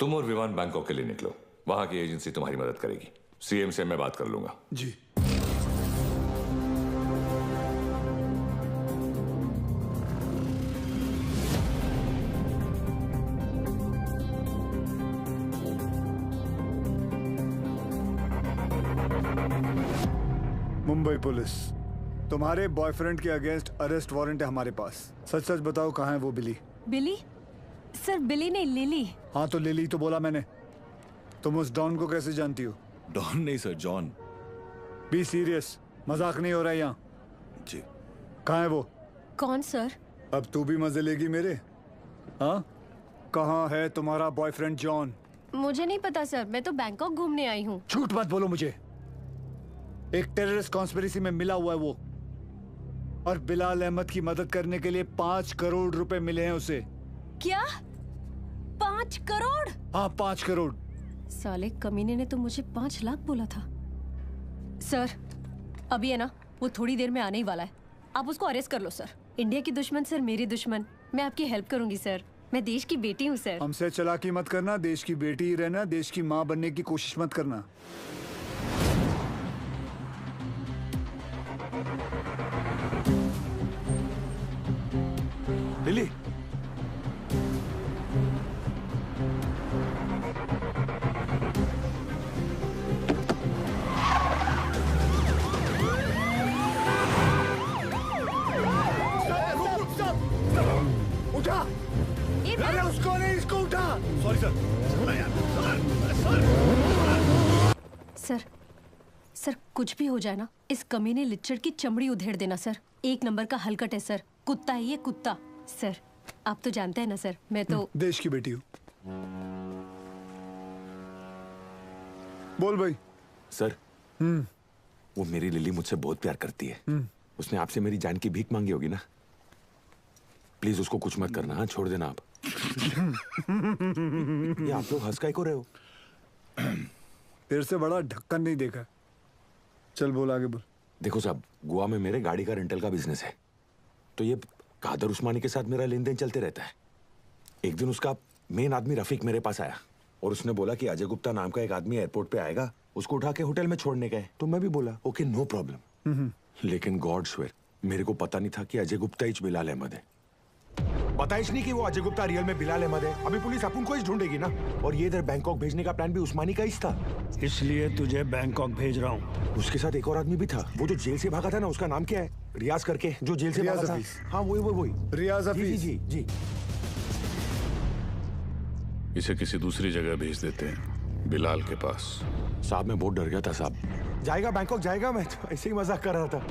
तुम और विवान बैंकॉक के लिए निकलो, वहां की एजेंसी तुम्हारी मदद करेगी। CM से मैं बात कर लूंगा। जी। मुंबई पुलिस, तुम्हारे बॉयफ्रेंड के अगेंस्ट अरेस्ट वारंट है हमारे पास। सच सच बताओ कहाँ है वो बिली? बिली? सर बिली नहीं, लिली। हाँ तो लिली तो बोला मैंने। तुम उस डॉन को कैसे जानती हो? डॉन नहीं सर, जॉन। बी सीरियस, मजाक नहीं हो रहा है यहाँ। जी। कहाँ है वो? कौन सर? अब तू भी मजे लेगी मेरे? हाँ, कहाँ है तुम्हारा बॉयफ्रेंड जॉन? मुझे नहीं पता सर, मैं तो बैंकॉक घूमने आई हूँ। झूठ मत बोलो मुझे। एक टेररिस्ट कॉन्स्पिरेसी में मिला हुआ है वो, और बिलाल अहमद की मदद करने के लिए 5 करोड़ रुपए मिले हैं उसे। क्या? 5 करोड़? हाँ 5 करोड़। साले कमीने ने तो मुझे 5 लाख बोला था। सर अभी है ना, वो थोड़ी देर में आने ही वाला है, आप उसको अरेस्ट कर लो सर। इंडिया की दुश्मन सर मेरी दुश्मन, मैं आपकी हेल्प करूंगी सर, मैं देश की बेटी हूँ सर। हमसे चालाकी मत करना, देश की बेटी ही रहना, देश की माँ बनने की कोशिश मत करना। लिली, उठा। अरे उसको नहीं, इसको उठा। Sorry sir. सर सर कुछ भी हो जाए ना, इस कमीने लिच्चड़ की चमड़ी उधेड़ देना सर। 1 नंबर का हलकट है सर, कुत्ता है ये, कुत्ता। सर आप तो जानते हैं ना सर, मैं तो देश की बेटी हूँ। बोल भाई। सर वो मेरी लिली मुझसे बहुत प्यार करती है। उसने आपसे मेरी जान की भीख मांगी होगी ना। प्लीज उसको कुछ मत करना, हाँ छोड़ देना आप। ये आप लोग हंस काहे को रहे हो? तेरे से बड़ा ढक्कन नहीं देखा। चल बोल, आगे बोल। देखो साहब, गोवा में मेरे गाड़ी का रेंटल का बिजनेस है, तो ये कादर उस्मानी के साथ मेरा लेन देन चलते रहता है। एक दिन उसका मेन आदमी रफीक मेरे पास आया और उसने बोला कि अजय गुप्ता नाम का एक आदमी एयरपोर्ट पे आएगा, उसको उठा के होटल में छोड़ने का है। तो मैं भी बोला ओके नो प्रॉब्लम। लेकिन गॉड स्वेयर मेरे को पता नहीं था कि अजय गुप्ता ही बिलाल अहमद है। पता ही नहीं कि वो अजय गुप्ता रियल में बिलाल अहमद है। अभी पुलिस अपन को ही ढूंढेगी ना। और ये इधर बैंकॉक भेजने का प्लान भी उस्मानी का ही था, इसलिए तुझे बैंकॉक भेज रहा हूँ। उसके साथ एक और आदमी भी था, वो जो जेल से भागा था ना, उसका नाम क्या है? रियाज करके, जो जेल से भागा था। हाँ वही रियाज हफीज। जी जी जी। इसे किसी दूसरी जगह भेज देते हैं, बिलाल के पास। साहब मैं बहुत डर गया था साहब। जाएगा बैंकॉक जाएगा, मैं तो ऐसे ही मजाक कर रहा था।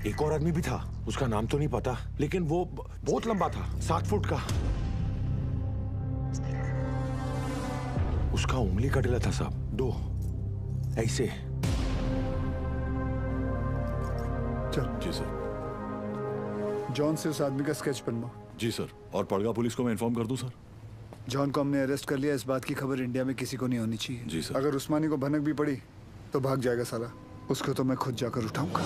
एक और आदमी भी था, उसका नाम तो नहीं पता, लेकिन वो बहुत लंबा था, 7 फुट का। उसका उंगली कटेला था साहब, 2 ऐसे। चल। जी सर। जॉन से उस आदमी का स्केच बनवाओ। जी सर। और पड़गा पुलिस को मैं इन्फॉर्म कर दूं सर? जॉन को हमने अरेस्ट कर लिया, इस बात की खबर इंडिया में किसी को नहीं होनी चाहिए। जी सर। अगर उस्मानी को भनक भी पड़ी तो भाग जाएगा साला, उसको तो मैं खुद जाकर उठाऊंगा।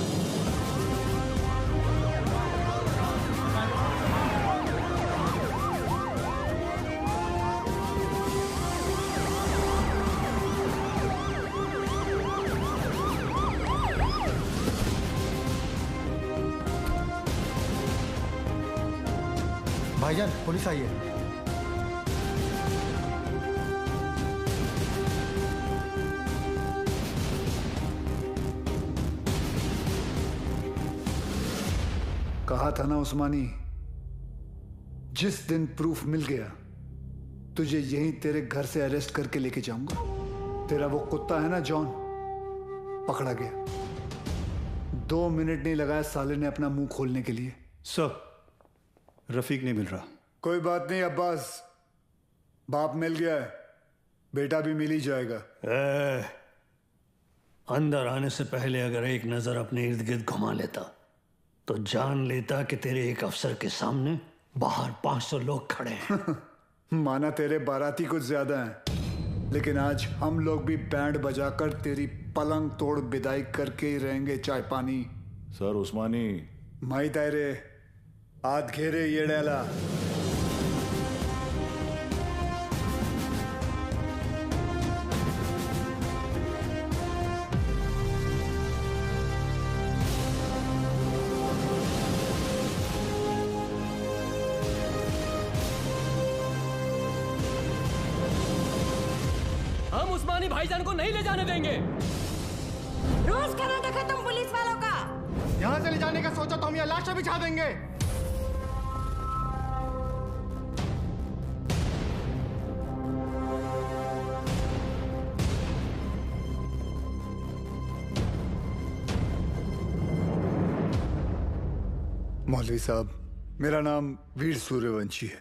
भाईजान पुलिस आई है। कहा था ना उस्मानी, जिस दिन प्रूफ मिल गया तुझे यहीं तेरे घर से अरेस्ट करके लेके जाऊंगा। तेरा वो कुत्ता है ना जॉन, पकड़ा गया। 2 मिनट नहीं लगाया साले ने अपना मुंह खोलने के लिए। सर रफीक नहीं मिल रहा। कोई बात नहीं अब्बास, बाप मिल गया है, बेटा भी मिल ही जाएगा। अंदर आने से पहले अगर एक नजर अपने इर्द गिर्द घुमा लेता तो जान लेता कि तेरे एक अफसर के सामने बाहर 500 लोग खड़े हैं। माना तेरे बाराती कुछ ज्यादा हैं, लेकिन आज हम लोग भी बैंड बजाकर तेरी पलंग तोड़ विदाई करके ही रहेंगे। चाय पानी। सर उस्मानी माई तायरे हाथ घेरे ये डाला। हम उस्मानी भाईजान को नहीं ले जाने देंगे। रोज का नाटक है तुम पुलिस वालों का। यहाँ से ले जाने का सोचा तो हम यहाँ लाशें बिछा देंगे। मौलवी साहब, मेरा नाम वीर सूर्यवंशी है।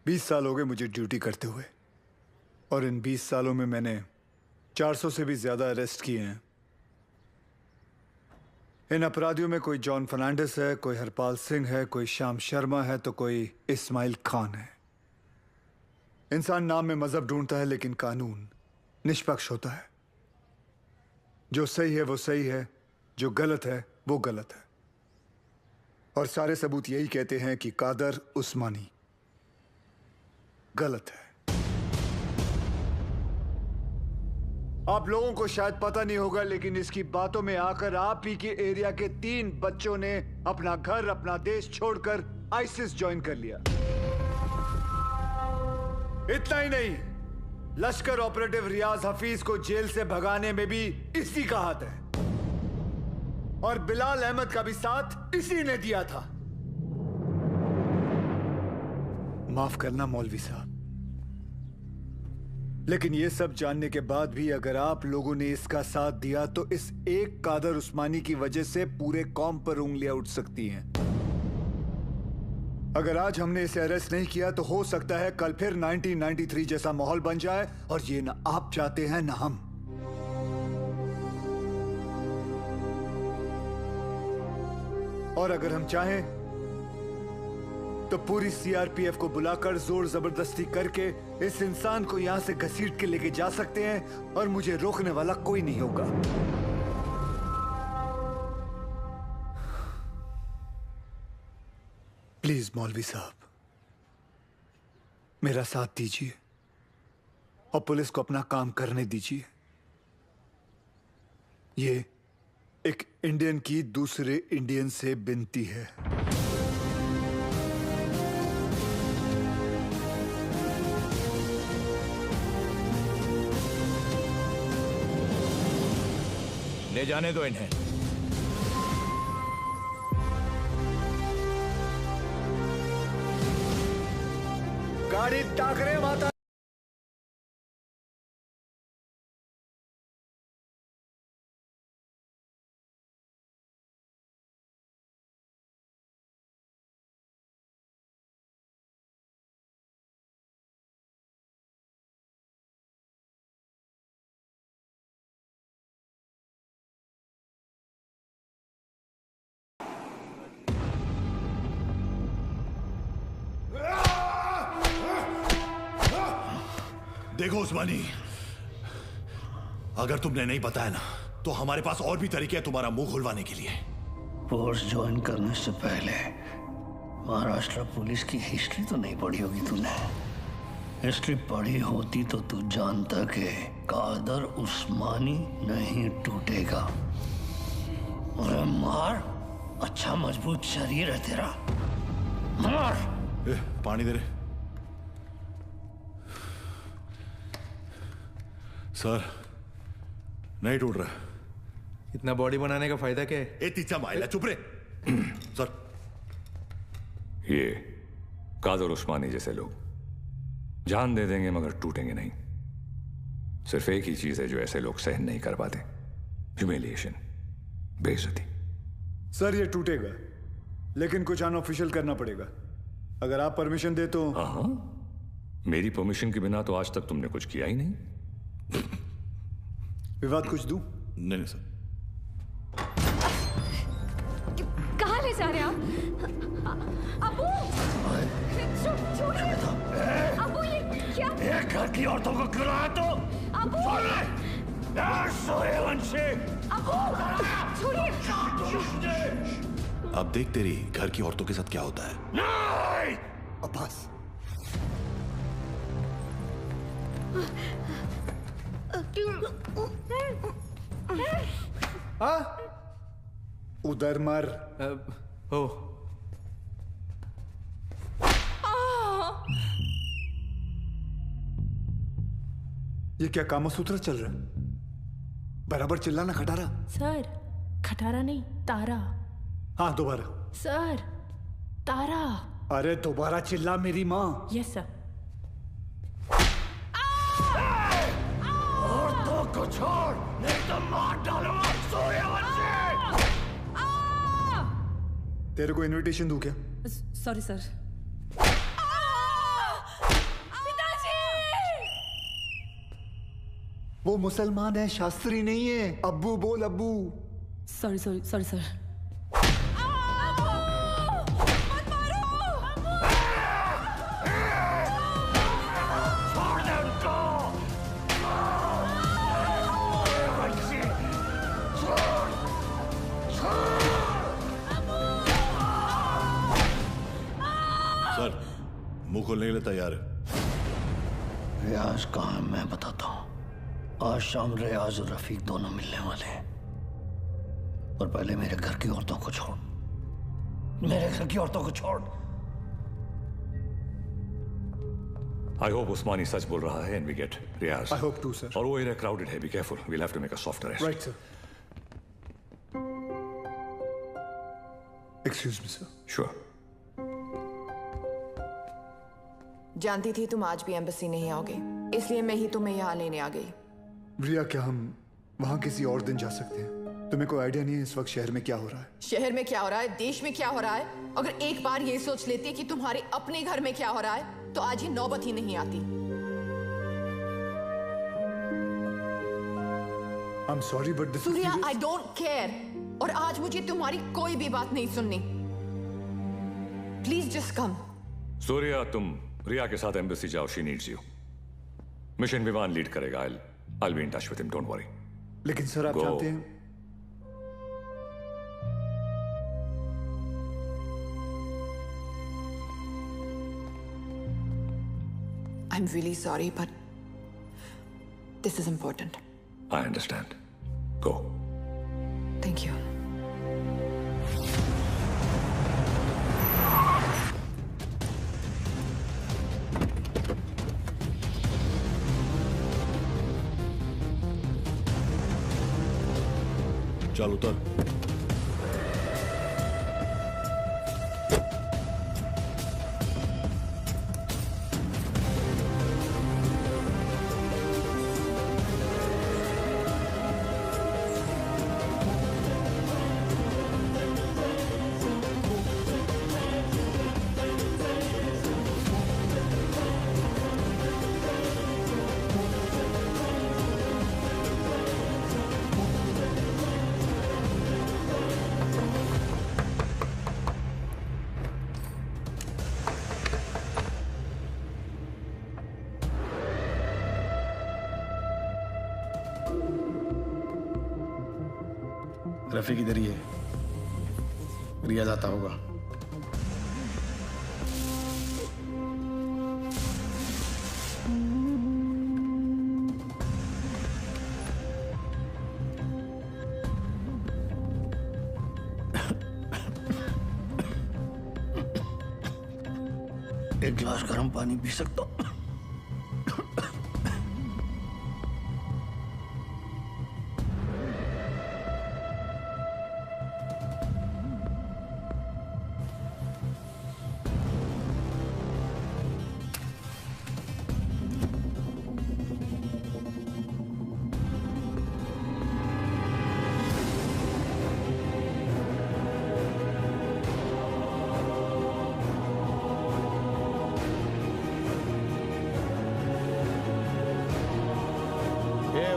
20 साल हो गए मुझे ड्यूटी करते हुए, और इन 20 सालों में मैंने 400 से भी ज्यादा अरेस्ट किए हैं। इन अपराधियों में कोई जॉन फर्नांडिस है, कोई हरपाल सिंह है, कोई श्याम शर्मा है, तो कोई इस्माइल खान है। इंसान नाम में मजहब ढूंढता है, लेकिन कानून निष्पक्ष होता है। जो सही है वो सही है, जो गलत है वो गलत है। और सारे सबूत यही कहते हैं कि कादर उस्मानी गलत है। आप लोगों को शायद पता नहीं होगा, लेकिन इसकी बातों में आकर आप ही के एरिया के 3 बच्चों ने अपना घर, अपना देश छोड़कर आईसिस ज्वाइन कर लिया। इतना ही नहीं, लश्कर ऑपरेटिव रियाज हफीज को जेल से भगाने में भी इसी का हाथ है, और बिलाल अहमद का भी साथ इसी ने दिया था। माफ करना मौलवी साहब, लेकिन यह सब जानने के बाद भी अगर आप लोगों ने इसका साथ दिया तो इस एक कादर उस्मानी की वजह से पूरे कौम पर उंगलियां उठ सकती हैं। अगर आज हमने इसे अरेस्ट नहीं किया तो हो सकता है कल फिर 1993 जैसा माहौल बन जाए, और ये ना आप चाहते हैं ना हम। और अगर हम चाहें तो पूरी सीआरपीएफ को बुलाकर जोर जबरदस्ती करके इस इंसान को यहां से घसीट के लेके जा सकते हैं, और मुझे रोकने वाला कोई नहीं होगा। प्लीज मौलवी साहब, मेरा साथ दीजिए और पुलिस को अपना काम करने दीजिए। ये एक इंडियन की दूसरे इंडियन से विनती है। ले जाने दो इन्हें। गाड़ी टाकरे माता। देखो उस्मानी, अगर तुमने नहीं बताया ना तो हमारे पास और भी तरीके हैं तुम्हारा मुंह खुलवाने के लिए। फोर्स ज्वाइन करने से पहले महाराष्ट्र पुलिस की हिस्ट्री तो नहीं पढ़ी होगी तूने। हिस्ट्री पढ़ी होती तो तू जानता कि कादर उस्मानी नहीं टूटेगा। अरे मार, अच्छा मजबूत शरीर है तेरा, मार। पानी दे रहे सर, नहीं टूट रहा। इतना बॉडी बनाने का फायदा क्या है? ए तीचा माइला, चुप रे। सर, ये कादर उस्मानी जैसे लोग जान दे देंगे मगर टूटेंगे नहीं। सिर्फ एक ही चीज है जो ऐसे लोग सहन नहीं कर पाते, ह्यूमिलिएशन, बेइज्जती। सर ये टूटेगा, लेकिन कुछ अनऑफिशियल करना पड़ेगा। अगर आप परमिशन दे तो। हाँ, मेरी परमिशन के बिना तो आज तक तुमने कुछ किया ही नहीं। विवाद कुछ दूं? नहीं सर। कहाँ ले जा रहे हैं आप? अबू, छोड़िए। अबू ये क्या? एक घर की औरतों को क्यों लाया तू? अबू, सूर्यवंशी। अबू, छोड़िए। अब देख तेरी घर की औरतों के साथ क्या होता है। नहीं! अब्बास, उधर मर। हो ये क्या कामसूत्र चल रहा है? बराबर चिल्लाना खटारा। सर खटारा नहीं, तारा। हाँ दोबारा। सर तारा। अरे दोबारा चिल्ला मेरी माँ। Yes sir. औरतों को छोड़, नहीं तो मार डालूंगा सूर्यवंशी। तेरे को इनविटेशन दूं क्या? Sorry sir. वो मुसलमान है, शास्त्री नहीं है। अब्बू बोल अब्बू। Sorry sorry sorry sir. Sir मुंह खोलने के लिए तैयार है। रियाज कहाँ है मैं बताता हूँ। आज शाम रियाज और रफीक दोनों मिलने वाले हैं। और पहले मेरे घर की औरतों को छोड़, मेरे घर की औरतों को छोड़। आई होप उस्मानी सच बोल रहा है and we get Riyaz. I hope to sir. और वो एरिया क्राउडेड है, be careful, we'll have to make a soft arrest. Right sir. Excuse me sir. Sure. जानती थी तुम आज भी एम्बेसी नहीं आओगे, इसलिए मैं ही तुम्हें यहाँ लेने आ गई। रिया, क्या हम वहाँ किसी और दिन जा सकते हैं? तुम्हें कोई आइडिया नहीं है इस वक्त शहर में क्या हो रहा है? शहर में क्या हो रहा है, देश में क्या हो रहा है? अगर एक बार ये सोच लेती कि तुम्हारे अपने घर में क्या हो रहा है तो आज ये नौबत ही नहीं आती। I'm sorry, but this is Surya, serious. I don't care। और आज मुझे तुम्हारी कोई भी बात नहीं सुननी। Please just come. सूर्या, तुम रिया के साथ एम्बेसी जाओ, शी नीड्स यू। मिशन विमान लीड करेगा। I'll be in touch with him, don't worry. लेकिन सर आप जानते हैं I'm really sorry, but this is important. I understand. Go. Thank you. चल उतर। रफीक इधर ही है। रियाज आता होगा। एक गिलास गर्म पानी पी सकता हूँ?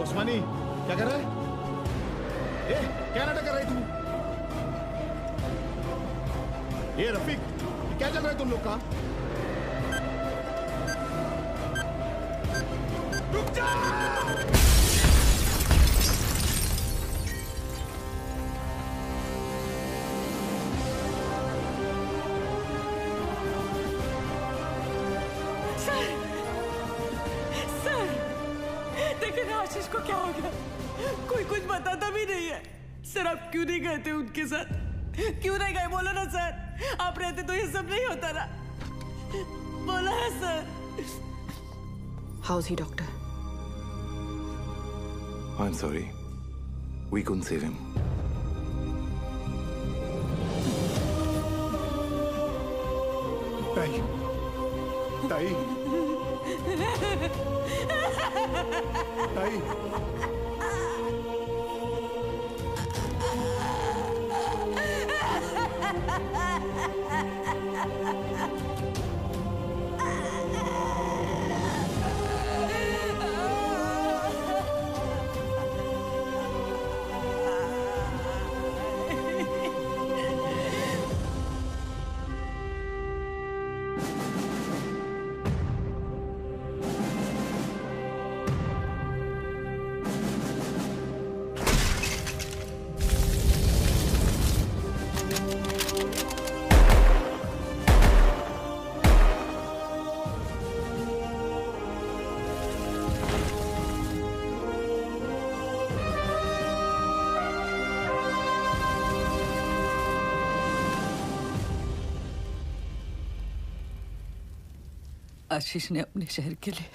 उस्मानी क्या कर रहा है? क्या नाटक कर रहे तुम? ये रफीक, क्या चल रहा है तुम लोग का? रुक जा! आशीष को क्या हो गया? कोई कुछ बताता भी नहीं है। सर आप क्यों नहीं गए थे उनके साथ? क्यों नहीं गए? बोलो ना सर। आप रहते तो ये सब नहीं होता ना। बोलो ना sir. How's he, doctor? I'm sorry. We couldn't save him. ताई, ताई, ताई, आशीष ने अपने शहर के लिए,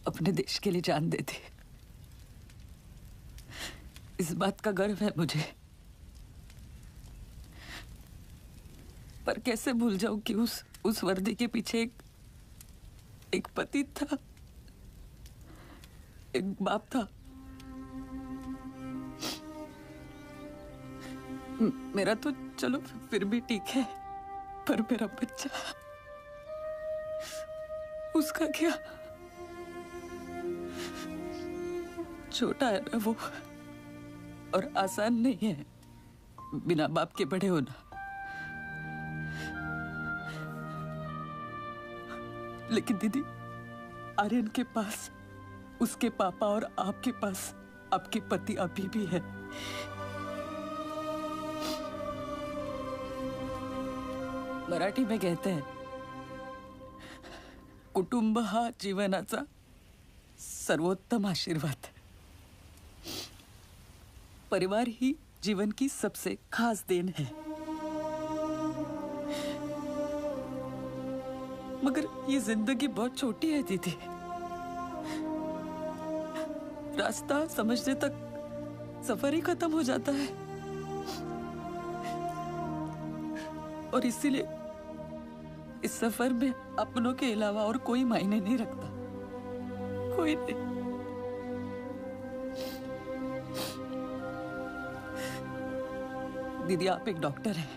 अपने देश के लिए जान दे दी। इस बात का गर्व है मुझे। पर कैसे भूल जाऊं कि उस वर्दी के पीछे एक पति था, एक बाप था। मेरा तो चलो फिर भी ठीक है, पर मेरा बच्चा, उसका क्या? छोटा है ना वो, और आसान नहीं है बिना बाप के बड़े होना। लेकिन दीदी, आर्यन के पास उसके पापा और आपके पास आपके पति अभी भी है। मराठी में कहते हैं, कुटुंब हा जीवनाचा सर्वोत्तम आशीर्वाद। परिवार ही जीवन की सबसे खास देन है। मगर ये जिंदगी बहुत छोटी है दीदी। रास्ता समझने तक सफर ही खत्म हो जाता है। और इसीलिए इस सफर में अपनों के अलावा और कोई मायने नहीं रखता, कोई नहीं। दीदी, आप एक डॉक्टर हैं,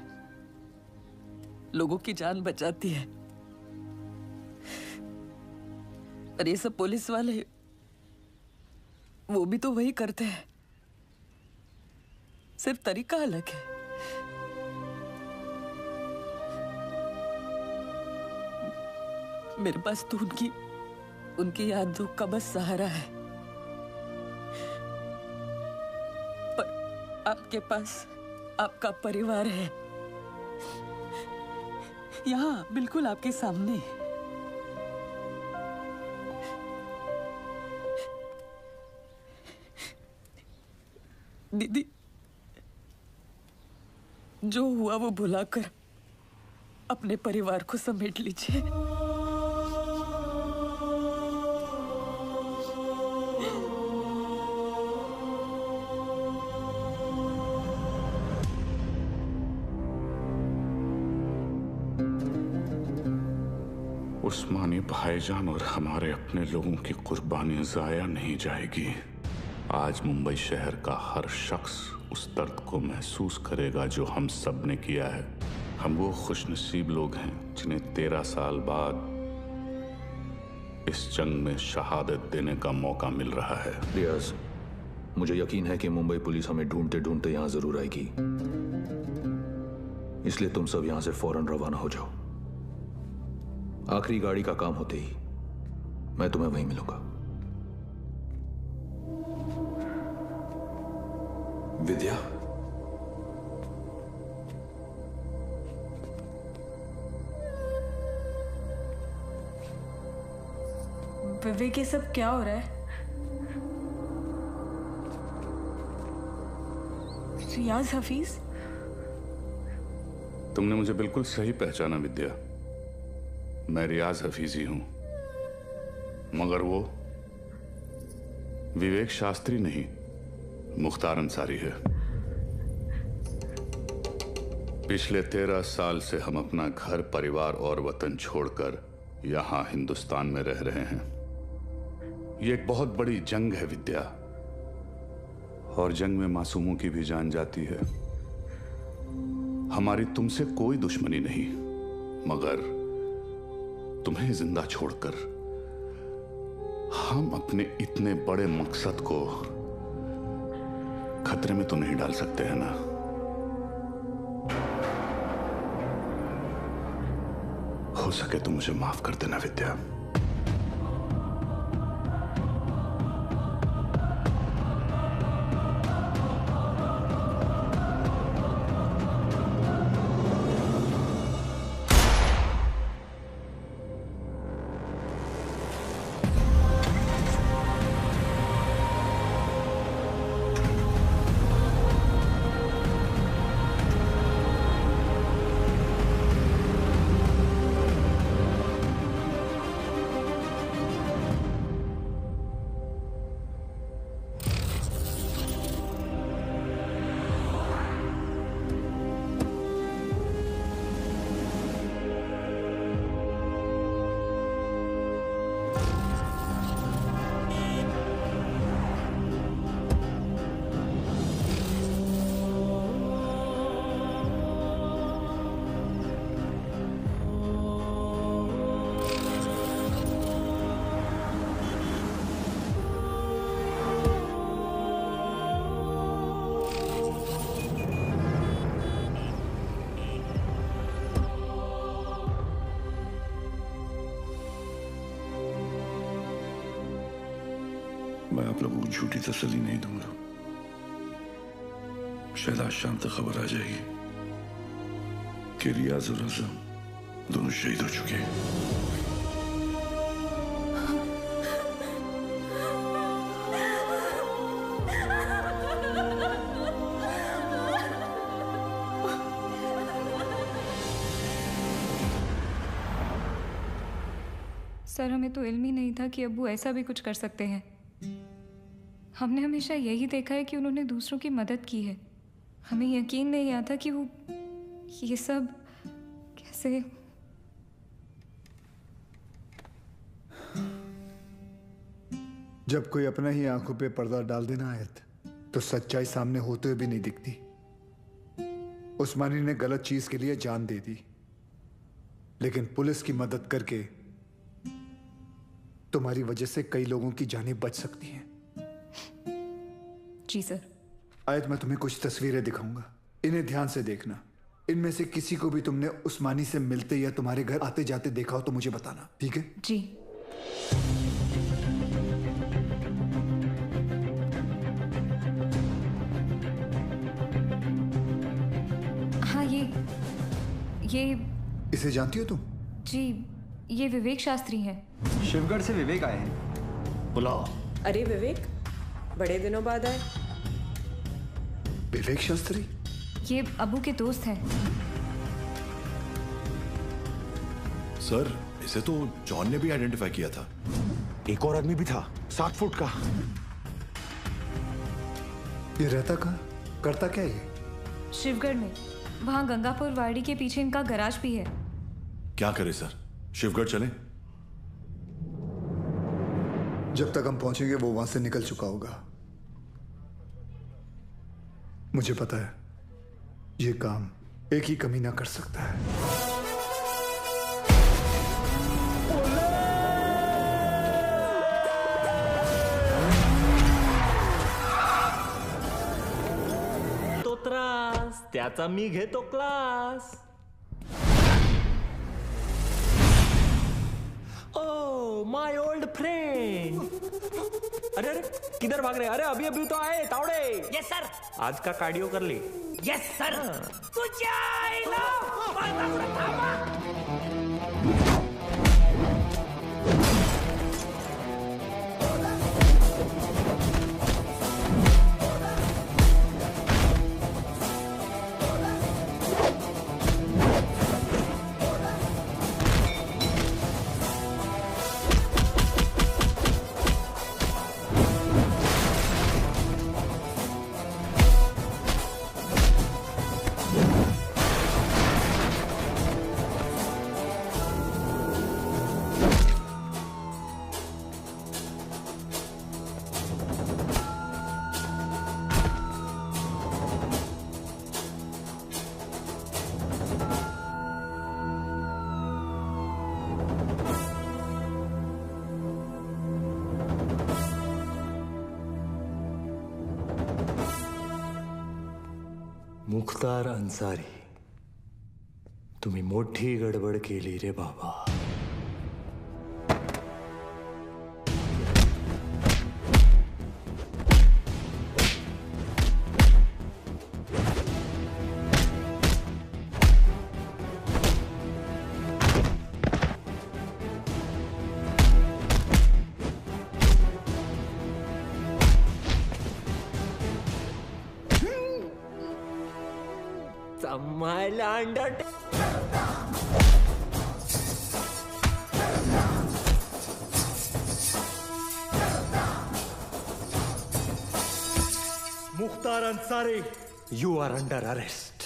लोगों की जान बचाती है। और ये सब पुलिस वाले, वो भी तो वही करते हैं, सिर्फ तरीका अलग है। मेरे पास तो उनकी यादों का बस सहारा है। पर आपके पास आपका परिवार है, यहाँ बिल्कुल आपके सामने। दीदी, जो हुआ वो भुलाकर अपने परिवार को समेट लीजिए। उस्मानी भाईजान और हमारे अपने लोगों की कुर्बानी जाया नहीं जाएगी। आज मुंबई शहर का हर शख्स उस दर्द को महसूस करेगा जो हम सब ने किया है। हम वो खुशनसीब लोग हैं जिन्हें 13 साल बाद इस जंग में शहादत देने का मौका मिल रहा है। रियाज, मुझे यकीन है कि मुंबई पुलिस हमें ढूंढते ढूंढते यहां जरूर आएगी, इसलिए तुम सब यहां से फौरन रवाना हो जाओ। आखिरी गाड़ी का काम होते ही मैं तुम्हें वहीं मिलूंगा। विद्या, विवेक, ये सब क्या हो रहा है? रियाज हफीज? तुमने मुझे बिल्कुल सही पहचाना विद्या। मैं रियाज हफीज ही हूं, मगर वो विवेक शास्त्री नहीं, मुख्तार अंसारी है। पिछले 13 साल से हम अपना घर परिवार और वतन छोड़कर यहां हिंदुस्तान में रह रहे हैं। ये एक बहुत बड़ी जंग है विद्या, और जंग में मासूमों की भी जान जाती है। हमारी तुमसे कोई दुश्मनी नहीं, मगर तुम्हें जिंदा छोड़कर हम अपने इतने बड़े मकसद को खतरे में तो नहीं डाल सकते हैं ना। हो सके तो मुझे माफ कर देना विद्या। मैं आप लोगों को झूठी तसल्ली नहीं दूंगा। शायद आज शाम तक खबर आ जाएगी कि रियाज और आजम दोनों शहीद हो चुके हैं। सर, हमें तो इल्म ही नहीं था कि अब्बू ऐसा भी कुछ कर सकते हैं। हमने हमेशा यही देखा है कि उन्होंने दूसरों की मदद की है। हमें यकीन नहीं आता कि वो ये सब कैसे। जब कोई अपना ही आंखों पे पर्दा डाल देना आयत, तो सच्चाई सामने होते हुए भी नहीं दिखती। उस्मानी ने गलत चीज के लिए जान दे दी, लेकिन पुलिस की मदद करके तुम्हारी वजह से कई लोगों की जानें बच सकती हैं। जी सर। आयत, मैं तुम्हें कुछ तस्वीरें दिखाऊंगा, इन्हें ध्यान से देखना। इनमें से किसी को भी तुमने उस्मानी से मिलते या तुम्हारे घर आते जाते देखा हो तो मुझे बताना, ठीक है? जी। हाँ, ये इसे जानती हो तुम? जी, ये विवेक शास्त्री हैं। शिवगढ़ से विवेक आए हैं। बुलाओ। अरे विवेक, बड़े दिनों बाद आए। विवेक शास्त्री? ये अबू के दोस्त हैं। सर, इसे तो जॉन ने भी आइडेंटिफाई किया था। एक और आदमी भी था, 60 फुट का। ये रहता कहाँ, करता क्या ये? शिवगढ़ में, वहां गंगापुर वाड़ी के पीछे इनका गैराज भी है। क्या करे सर, शिवगढ़ चलें? जब तक हम पहुंचेंगे वो वहां से निकल चुका होगा। मुझे पता है ये काम एक ही कमीना कर सकता है। तो त्रास त्याचा मी घेतो class. Oh my old friend. अरे अरे किधर भाग रहे? अरे अभी अभी तो आए तावड़े। Yes sir. आज का कार्डियो कर ली? Yes sir. मुख्तार अन्सारी, तुम्ही मोठी गडबड केली रे बाबा. समायला under Mukhtar Ansari, you are under arrest.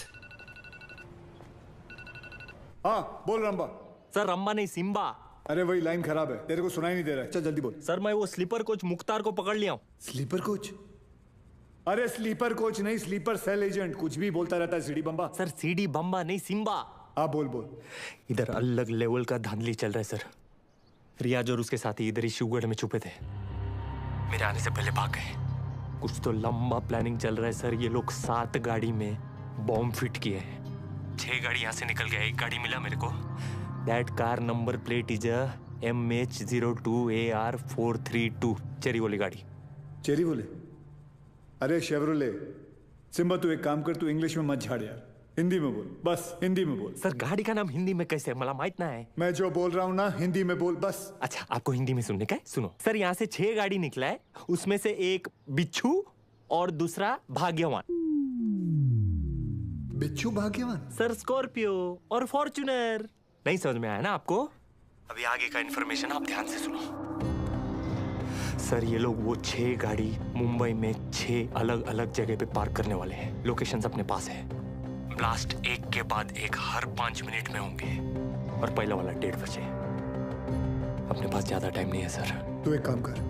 हाँ बोल रंबा. सर रंबा नहीं सिम्बा. अरे वही लाइन खराब है, तेरे को सुनाई नहीं दे रहा है. चल जल्दी बोल. सर मैं वो स्लीपर कोच मुख्तार को पकड़ लिया हूँ. Sleeper coach? अरे स्लीपर कोच नहीं, स्लीपर सेल एजेंट. कुछ भी बोलता रहता है सीडी बम्बा. सर सीडी बम्बा नहीं सिम्बा. हाँ बोल बोल. इधर अलग लेवल का धांधली चल रहा है सर. रियाज और उसके साथी इधर ही शिवगढ़ में छुपे थे. मेरे आने से पहले भाग गए. कुछ तो लंबा प्लानिंग चल रहा है सर. ये लोग 7 गाड़ी में बॉम्ब फिट किए हैं. 6 गाड़ी यहाँ से निकल गया. एक गाड़ी मिला मेरे को. That car number plate is MH02AR432. Cherry वाली गाड़ी. चेरी बोले? अरे शेवरोले. सिम्बा तू एक काम कर, तू इंग्लिश में मत झाड़ यार. हिंदी में बोल, बस हिंदी में बोल. सर गाड़ी का नाम हिंदी में कैसे मला माहित ना है. मैं जो बोल रहा हूँ ना हिंदी में बोल बस. अच्छा आपको हिंदी में सुनने का है? सुनो सर, यहाँ से 6 गाड़ी निकला है. उसमें से एक बिच्छू और दूसरा भाग्यवान. बिच्छू भाग्यवान? सर स्कॉर्पियो और फॉर्च्यूनर. नहीं समझ में आया ना आपको? अभी आगे का इन्फॉर्मेशन आप ध्यान से सुनो. सर ये लोग वो 6 गाड़ी मुंबई में 6 अलग अलग जगह पे पार्क करने वाले हैं. लोकेशंस अपने पास है. ब्लास्ट एक के बाद एक हर 5 मिनट में होंगे. और पहला वाला 1:30 बजे. अपने पास ज्यादा टाइम नहीं है सर. तू एक काम कर,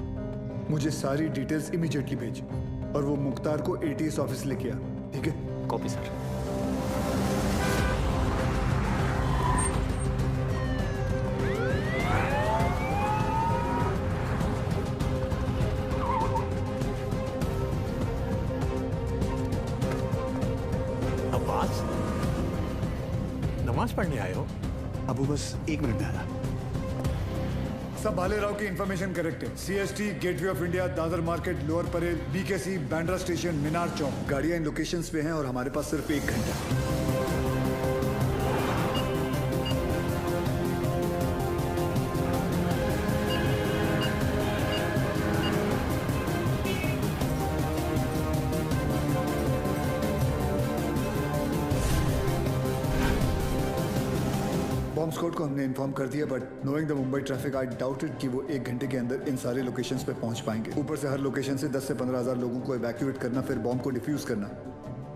मुझे सारी डिटेल्स इमीडिएटली भेज और वो मुख्तार को ATS ऑफिस लेके आ. ठीक है? Copy sir. नमाज पढ़ने आए हो? अबू बस 1 मिनट में आया. सब भालेराव की इंफॉर्मेशन करेक्ट है. CST, gateway of India, Dadar market, lower Parel, BKC, Bandra station, Minar Chowk. गाड़ियां इन लोकेशंस पे हैं और हमारे पास सिर्फ 1 घंटा. बॉम्ब स्क्वाड को हमने इन्फॉर्म कर दिया, but knowing the Mumbai traffic I doubted कि वो 1 घंटे के अंदर इन सारे लोकेशंस पे पहुंच पाएंगे. ऊपर से हर लोकेशन से 10 से 15 हजार लोगों को इवैक्यूएट करना, फिर बॉम्ब को डिफ्यूज करना.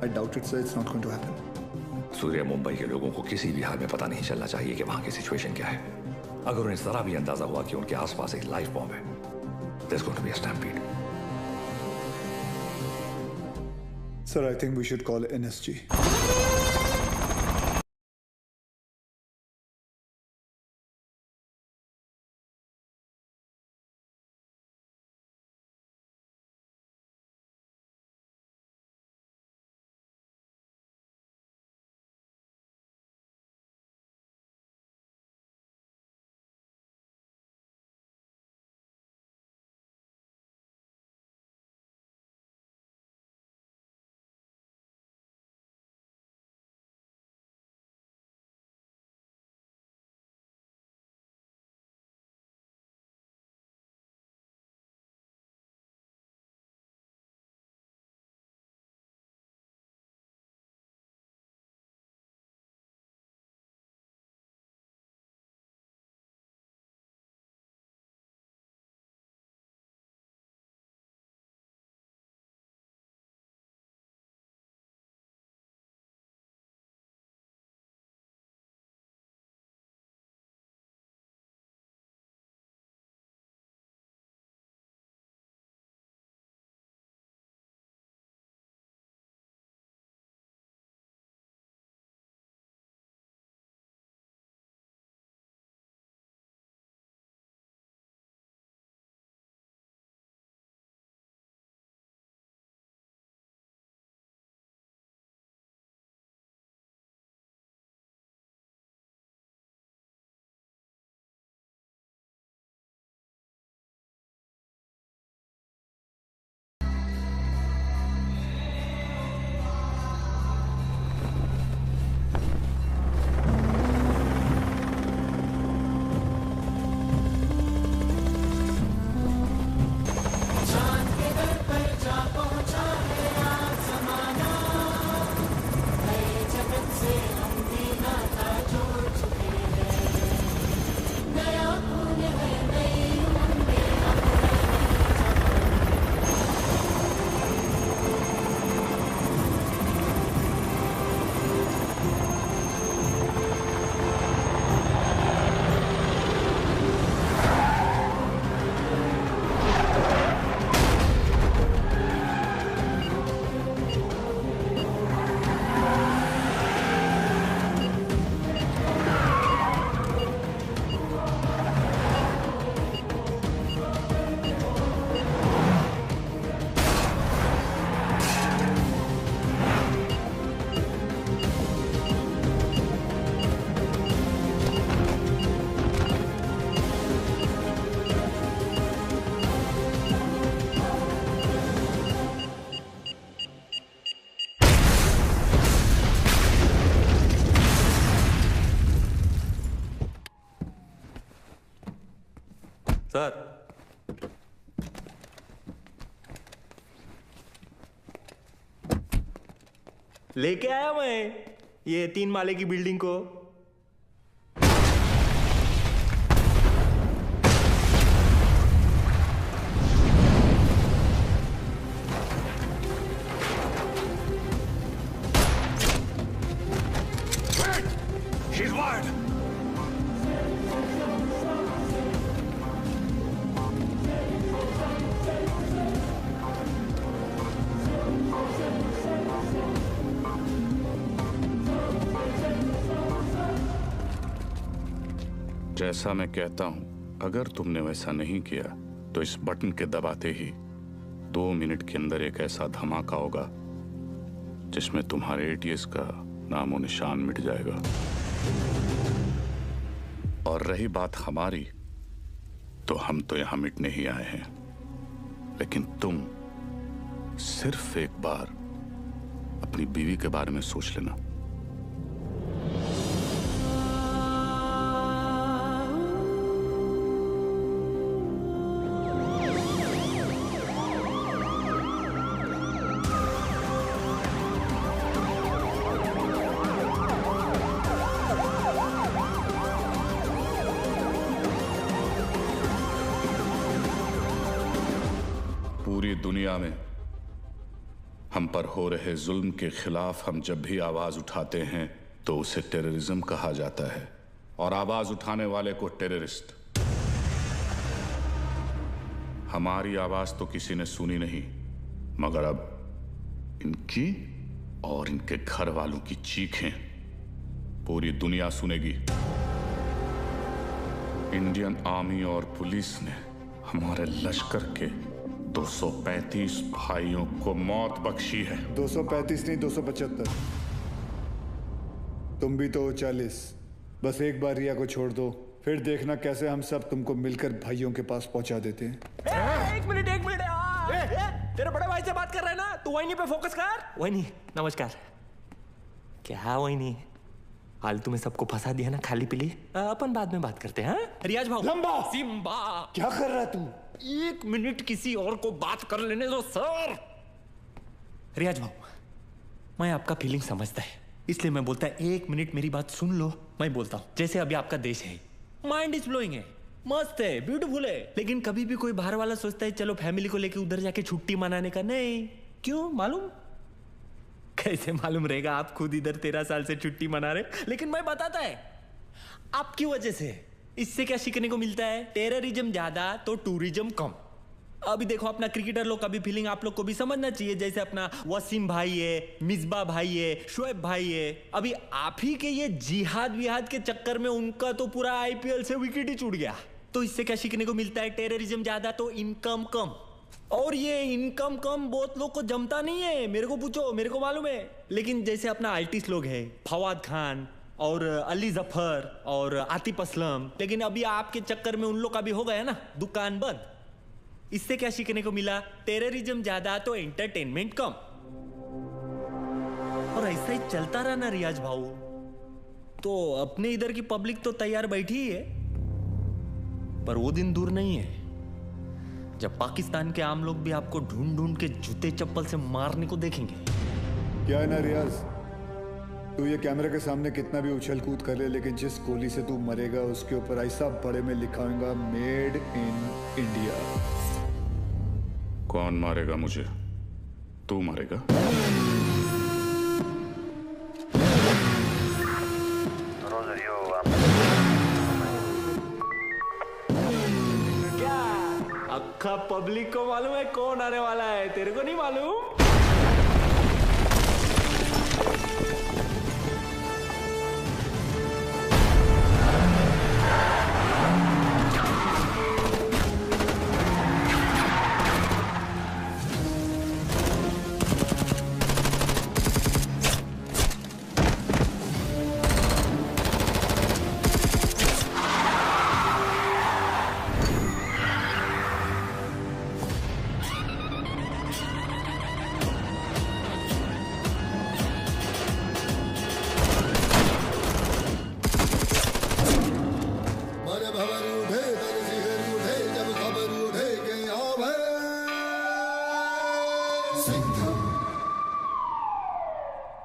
I doubted sir, it's not going to happen. Surya, Mumbai के लोगों को किसी भी हाल में पता नहीं चलना चाहिए कि वहां की सिचुएशन क्या है. अगर उन्हें जरा भी अंदाजा हुआ कि उनके आसपास एक लाइव बॉम्ब है, there's going to be a stampede. Sir, I think we should call NSG. लेके आया मैं ये 3 माले की बिल्डिंग को। She's wired. जैसा मैं कहता हूं, अगर तुमने वैसा नहीं किया तो इस बटन के दबाते ही 2 मिनट के अंदर एक ऐसा धमाका होगा जिसमें तुम्हारे एटीएस का नामो निशान मिट जाएगा। और रही बात हमारी, तो हम तो यहां मिटने ही आए हैं, लेकिन तुम सिर्फ एक बार अपनी बीवी के बारे में सोच लेना। पूरी दुनिया में हम पर हो रहे जुल्म के खिलाफ हम जब भी आवाज उठाते हैं तो उसे टेररिज्म कहा जाता है, और आवाज उठाने वाले को टेररिस्ट। हमारी आवाज तो किसी ने सुनी नहीं, मगर अब इनकी और इनके घर वालों की चीखें पूरी दुनिया सुनेगी। इंडियन आर्मी और पुलिस ने हमारे लश्कर के 235 भाइयों को मौत बख्शी है। 235 नहीं, 275। तुम भी तो 40। बस एक बार रिया को छोड़ दो, फिर देखना कैसे हम सब तुमको मिलकर भाइयों के पास पहुंचा देते हैं। एक मिनट तेरे बड़े भाई से बात कर रहे हैं ना, तू वही पे फोकस कर। वही नमस्कार। क्या वही फालतू में सबको फंसा दिया ना, खाली पीली। अपन बाद में बात करते हैं। रियाज भाऊ। लंबा सिम्बा क्या कर रहा है तू? 1 मिनट किसी और को बात कर लेने दो सर। रियाज भाऊ, मैं आपका फीलिंग समझता है, इसलिए मैं बोलता है 1 मिनट मेरी बात सुन लो। मैं बोलता हूँ, जैसे अभी आपका देश है, माइंड इज ब्लोइंग है, मस्त है, ब्यूटीफुल है, लेकिन कभी भी कोई बाहर वाला सोचता है चलो फैमिली को लेके उधर जाके छुट्टी मनाने का। नहीं, क्यों मालूम? कैसे मालूम रहेगा? आप खुद इधर 13 साल से छुट्टी मना रहे। लेकिन मैं बताता है, आपकी वजह से इससे क्या सीखने को मिलता है? टेररिज्म ज्यादा तो टूरिज्म कम। अभी देखो अपना क्रिकेटर लोग का भी फीलिंग आप लोग को भी समझना चाहिए। जैसे अपना वसीम भाई है, मिसबा भाई है, शोएब भाई है, अभी आप ही के ये जिहाद विहाद के चक्कर में उनका तो पूरा आईपीएल से विकेट ही छूट गया। तो इससे क्या सीखने को मिलता है? टेररिज्म ज्यादा तो इनकम कम। और ये इनकम कम बहुत लोग को जमता नहीं है, मेरे को पूछो, मेरे को मालूम है। लेकिन जैसे अपना आर्टिस्ट लोग है, फवाद खान और अली जफर और आतिफ असलम, लेकिन अभी आपके चक्कर में उन लोग का भी हो गया ना दुकान बंद। इससे क्या सीखने को मिला? टेररिज्म ज्यादा तो एंटरटेनमेंट कम। और ऐसा ही चलता रहा ना रियाज भाऊ, तो अपने इधर की पब्लिक तो तैयार बैठी ही है। पर वो दिन दूर नहीं है जब पाकिस्तान के आम लोग भी आपको ढूंढ ढूंढ के जूते चप्पल से मारने को देखेंगे। क्या है ना रियाज, तू ये कैमरे के सामने कितना भी उछल कूद कर ले, लेकिन जिस गोली से तू मरेगा उसके ऊपर ऐसा बड़े में लिखा होगा मेड इन इंडिया। कौन मारेगा मुझे? तू मारेगा? क्या अक्खा पब्लिक को मालूम है कौन आने वाला है? तेरे को नहीं मालूम?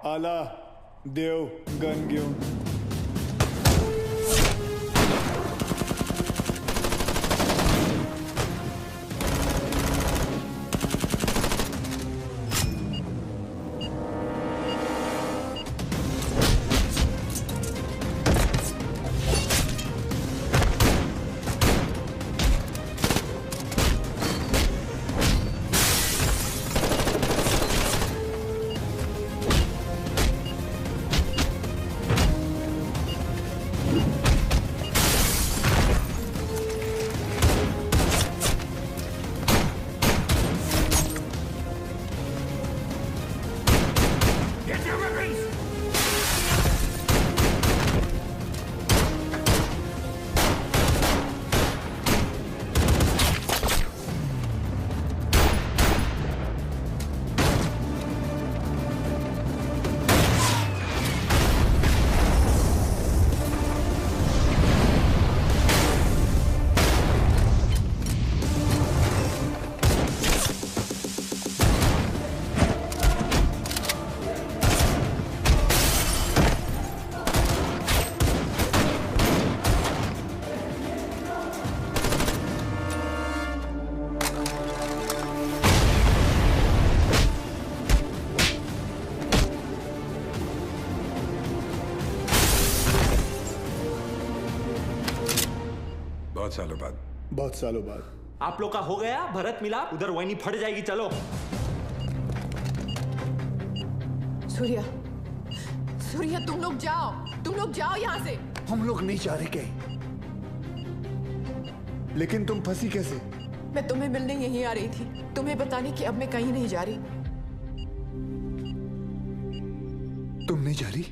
आला देव गन घेऊन. बहुत सालों बाद आप लोग का हो गया भरत मिला. उधर वही फट जाएगी. चलो सूर्या, सूर्या तुम लोग जाओ यहाँ से. हम लोग नहीं जा रहे कहीं. लेकिन तुम फंसी कैसे? मैं तुम्हें मिलने यहीं आ रही थी, तुम्हें बताने कि अब मैं कहीं नहीं जा रही. तुम नहीं जा रही?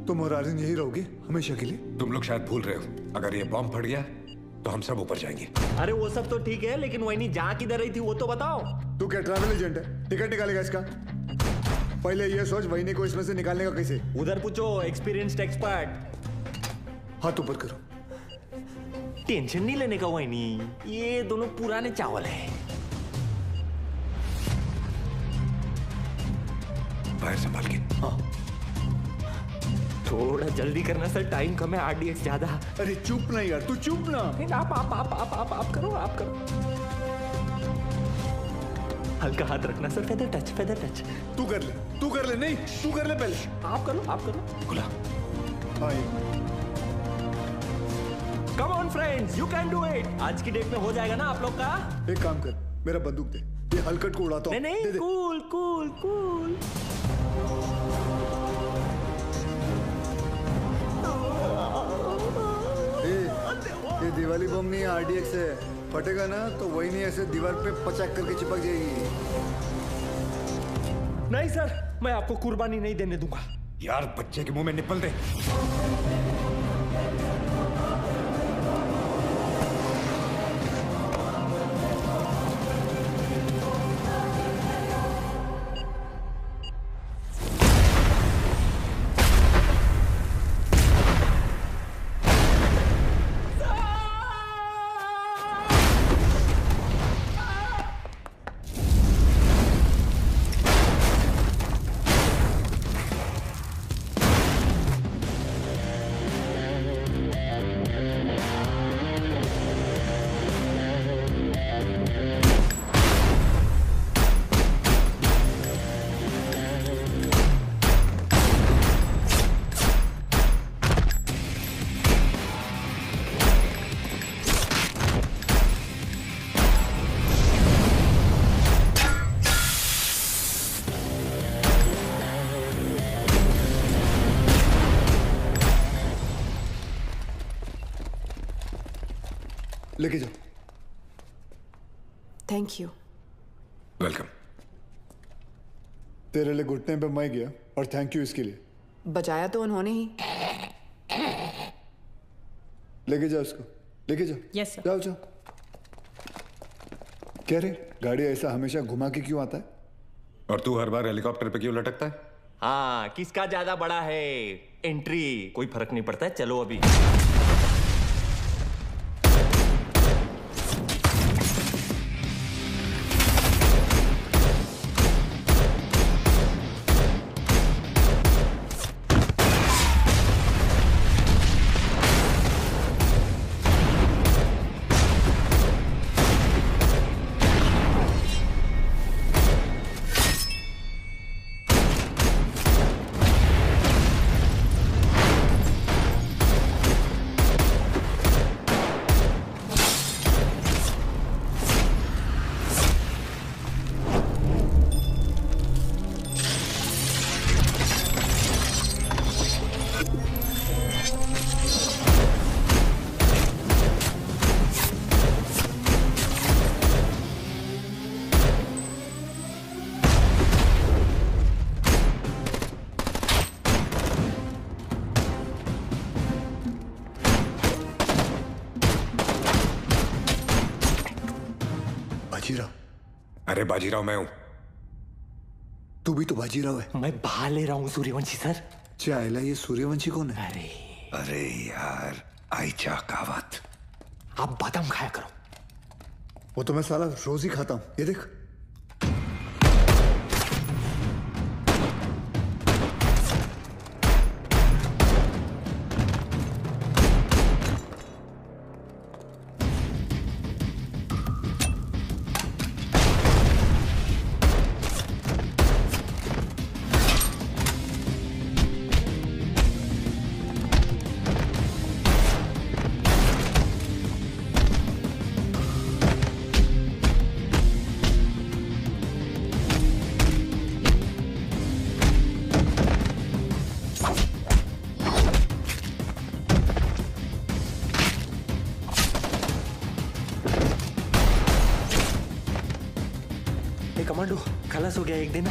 तुम और आर्यन यही रहोगे हमेशा के लिए? तुम लोग शायद भूल रहे हो, अगर ये बॉम्ब फट गया तो हम सब ऊपर जाएंगे. अरे वो सब तो ठीक है, लेकिन वही जा किधर रही थी वो तो बताओ. तू क्या ट्रैवल एजेंट है? टिकट निकालेगा इसका? पहले ये सोच वहीनी को इसमें से निकालने का कैसे. उधर पूछो एक्सपीरियंस्ड एक्सपर्ट. हाथ ऊपर करो. टेंशन नहीं लेने का वहीनी, ये दोनों पुराने चावल है. बाहर संभाल के. हाँ थोड़ा जल्दी करना सर, टाइम कम है. आरडीएक्स ज्यादा. अरे चुप ना यार, तू चुप ना. आप करो. हल्का हाथ रखना सर. Feather touch. तू कर ले. नहीं तू कर ले पहले. आप करो. खुला. Come on friends, you can do it. आज की डेट में हो जाएगा ना आप लोग का. एक काम कर, मेरा बंदूक दे. ये हलकट को उड़ाता हूं. नहीं कूल. ये दिवाली बम नहीं आरडीएक्स है. फटेगा ना तो वही नहीं ऐसे दीवार पे पचाक करके चिपक जाएगी. नहीं सर, मैं आपको कुर्बानी नहीं देने दूंगा. यार बच्चे के मुंह में निपल दे. लेके जाओ. Thank you. वेलकम. तेरे लिए घुटने पे मैं गया और थैंक यू इसके लिए. बजाया तो उन्होंने ही. लेके जाओ इसको. लेके जाओ. Yes sir. जाओ. क्या रे, गाड़ी ऐसा हमेशा घुमा के क्यों आता है? और तू हर बार हेलीकॉप्टर पे क्यों लटकता है? हाँ, किसका ज्यादा बड़ा है एंट्री, कोई फर्क नहीं पड़ता है. चलो अभी. अरे बाजीराव मैं हूं। तू भी तो बाजीराव है। मैं बाहर ले रहा हूँ सूर्यवंशी सर। चाइला ये सूर्यवंशी कौन है? अरे यार आइचा कावत। आप बादाम खाया करो। वो तो मैं साला रोज ही खाता हूं, ये देख। कमांडो खलास हो गया एक दिन।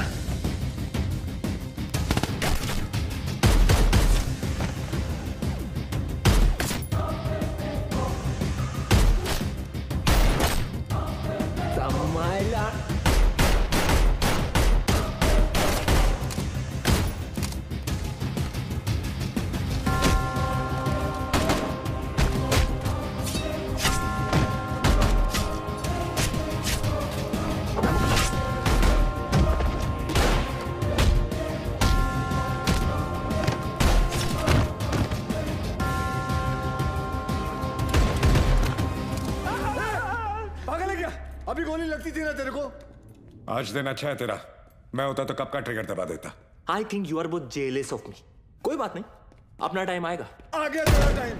अभी गोली लगती थी ना तेरे को। आज दिन अच्छा है तेरा, मैं होता तो कब का ट्रिगर दबा देता। I think you are both jealous of me. कोई बात नहीं, अपना टाइम आएगा। आ गया तेरा टाइम।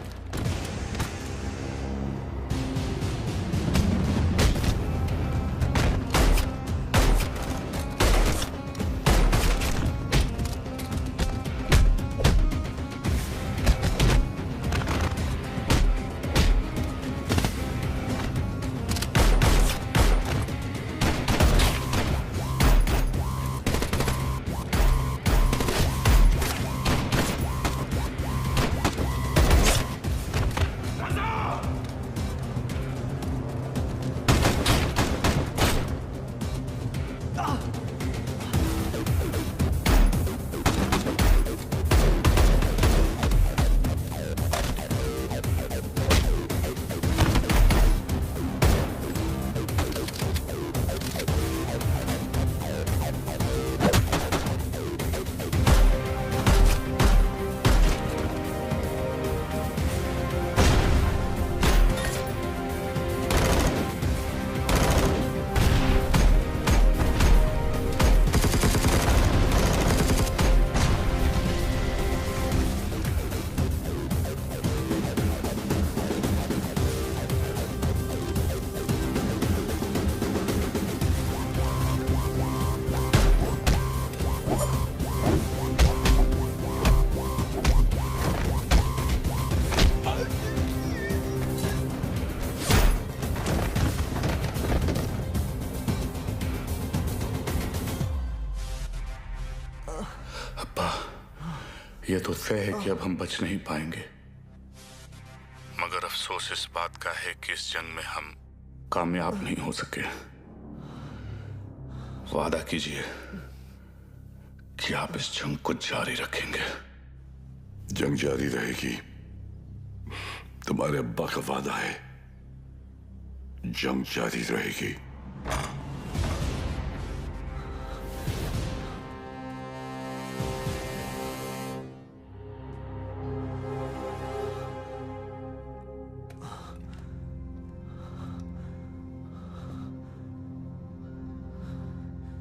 ये तो तय है कि अब हम बच नहीं पाएंगे, मगर अफसोस इस बात का है कि इस जंग में हम कामयाब नहीं हो सके। वादा कीजिए कि आप इस जंग को जारी रखेंगे। जंग जारी रहेगी, तुम्हारे अब्बा का वादा है। जंग जारी रहेगी।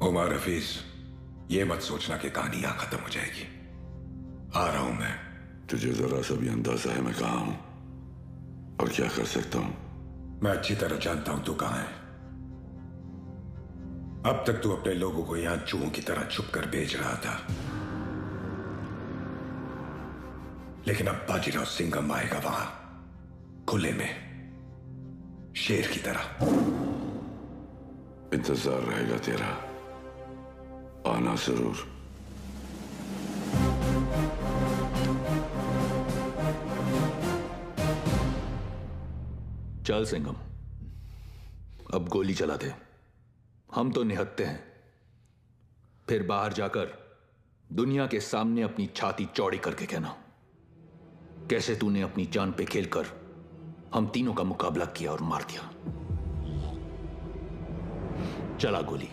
उमर हफीज, ये मत सोचना कि कहानी यहां खत्म हो जाएगी। आ रहा हूं मैं। तुझे जरा सा भी अंदाजा है मैं कहां हूं और क्या कर सकता हूं? मैं अच्छी तरह जानता हूं तू कहां है। अब तक तू अपने लोगों को यहां चूहों की तरह छुप कर बेच रहा था, लेकिन अब बाजीराव सिंघम आएगा वहां खुले में, शेर की तरह। इंतजार रहेगा तेरा, आना जरूर। चल सिंघम, अब गोली चला दे, हम तो निहत्ते हैं, फिर बाहर जाकर दुनिया के सामने अपनी छाती चौड़ी करके कहना कैसे तूने अपनी जान पे खेलकर हम तीनों का मुकाबला किया और मार दिया। चला गोली।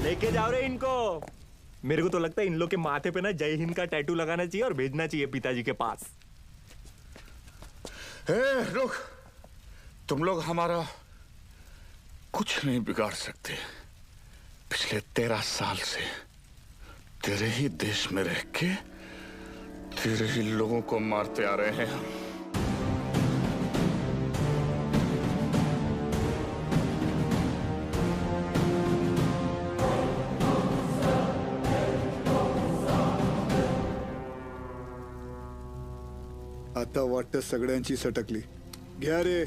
लेके जाओ रे इनको। मेरे को तो लगता है इन लोग के माथे पे ना जय हिंद का टैटू लगाना चाहिए और भेजना चाहिए पिताजी के पास। रुक, तुम लोग हमारा कुछ नहीं बिगाड़ सकते। पिछले 13 साल से तेरे ही देश में रह के तेरे ही लोगों को मारते आ रहे हैं हम। आता वाटतं सगळ्यांची सटकली। घ्या रे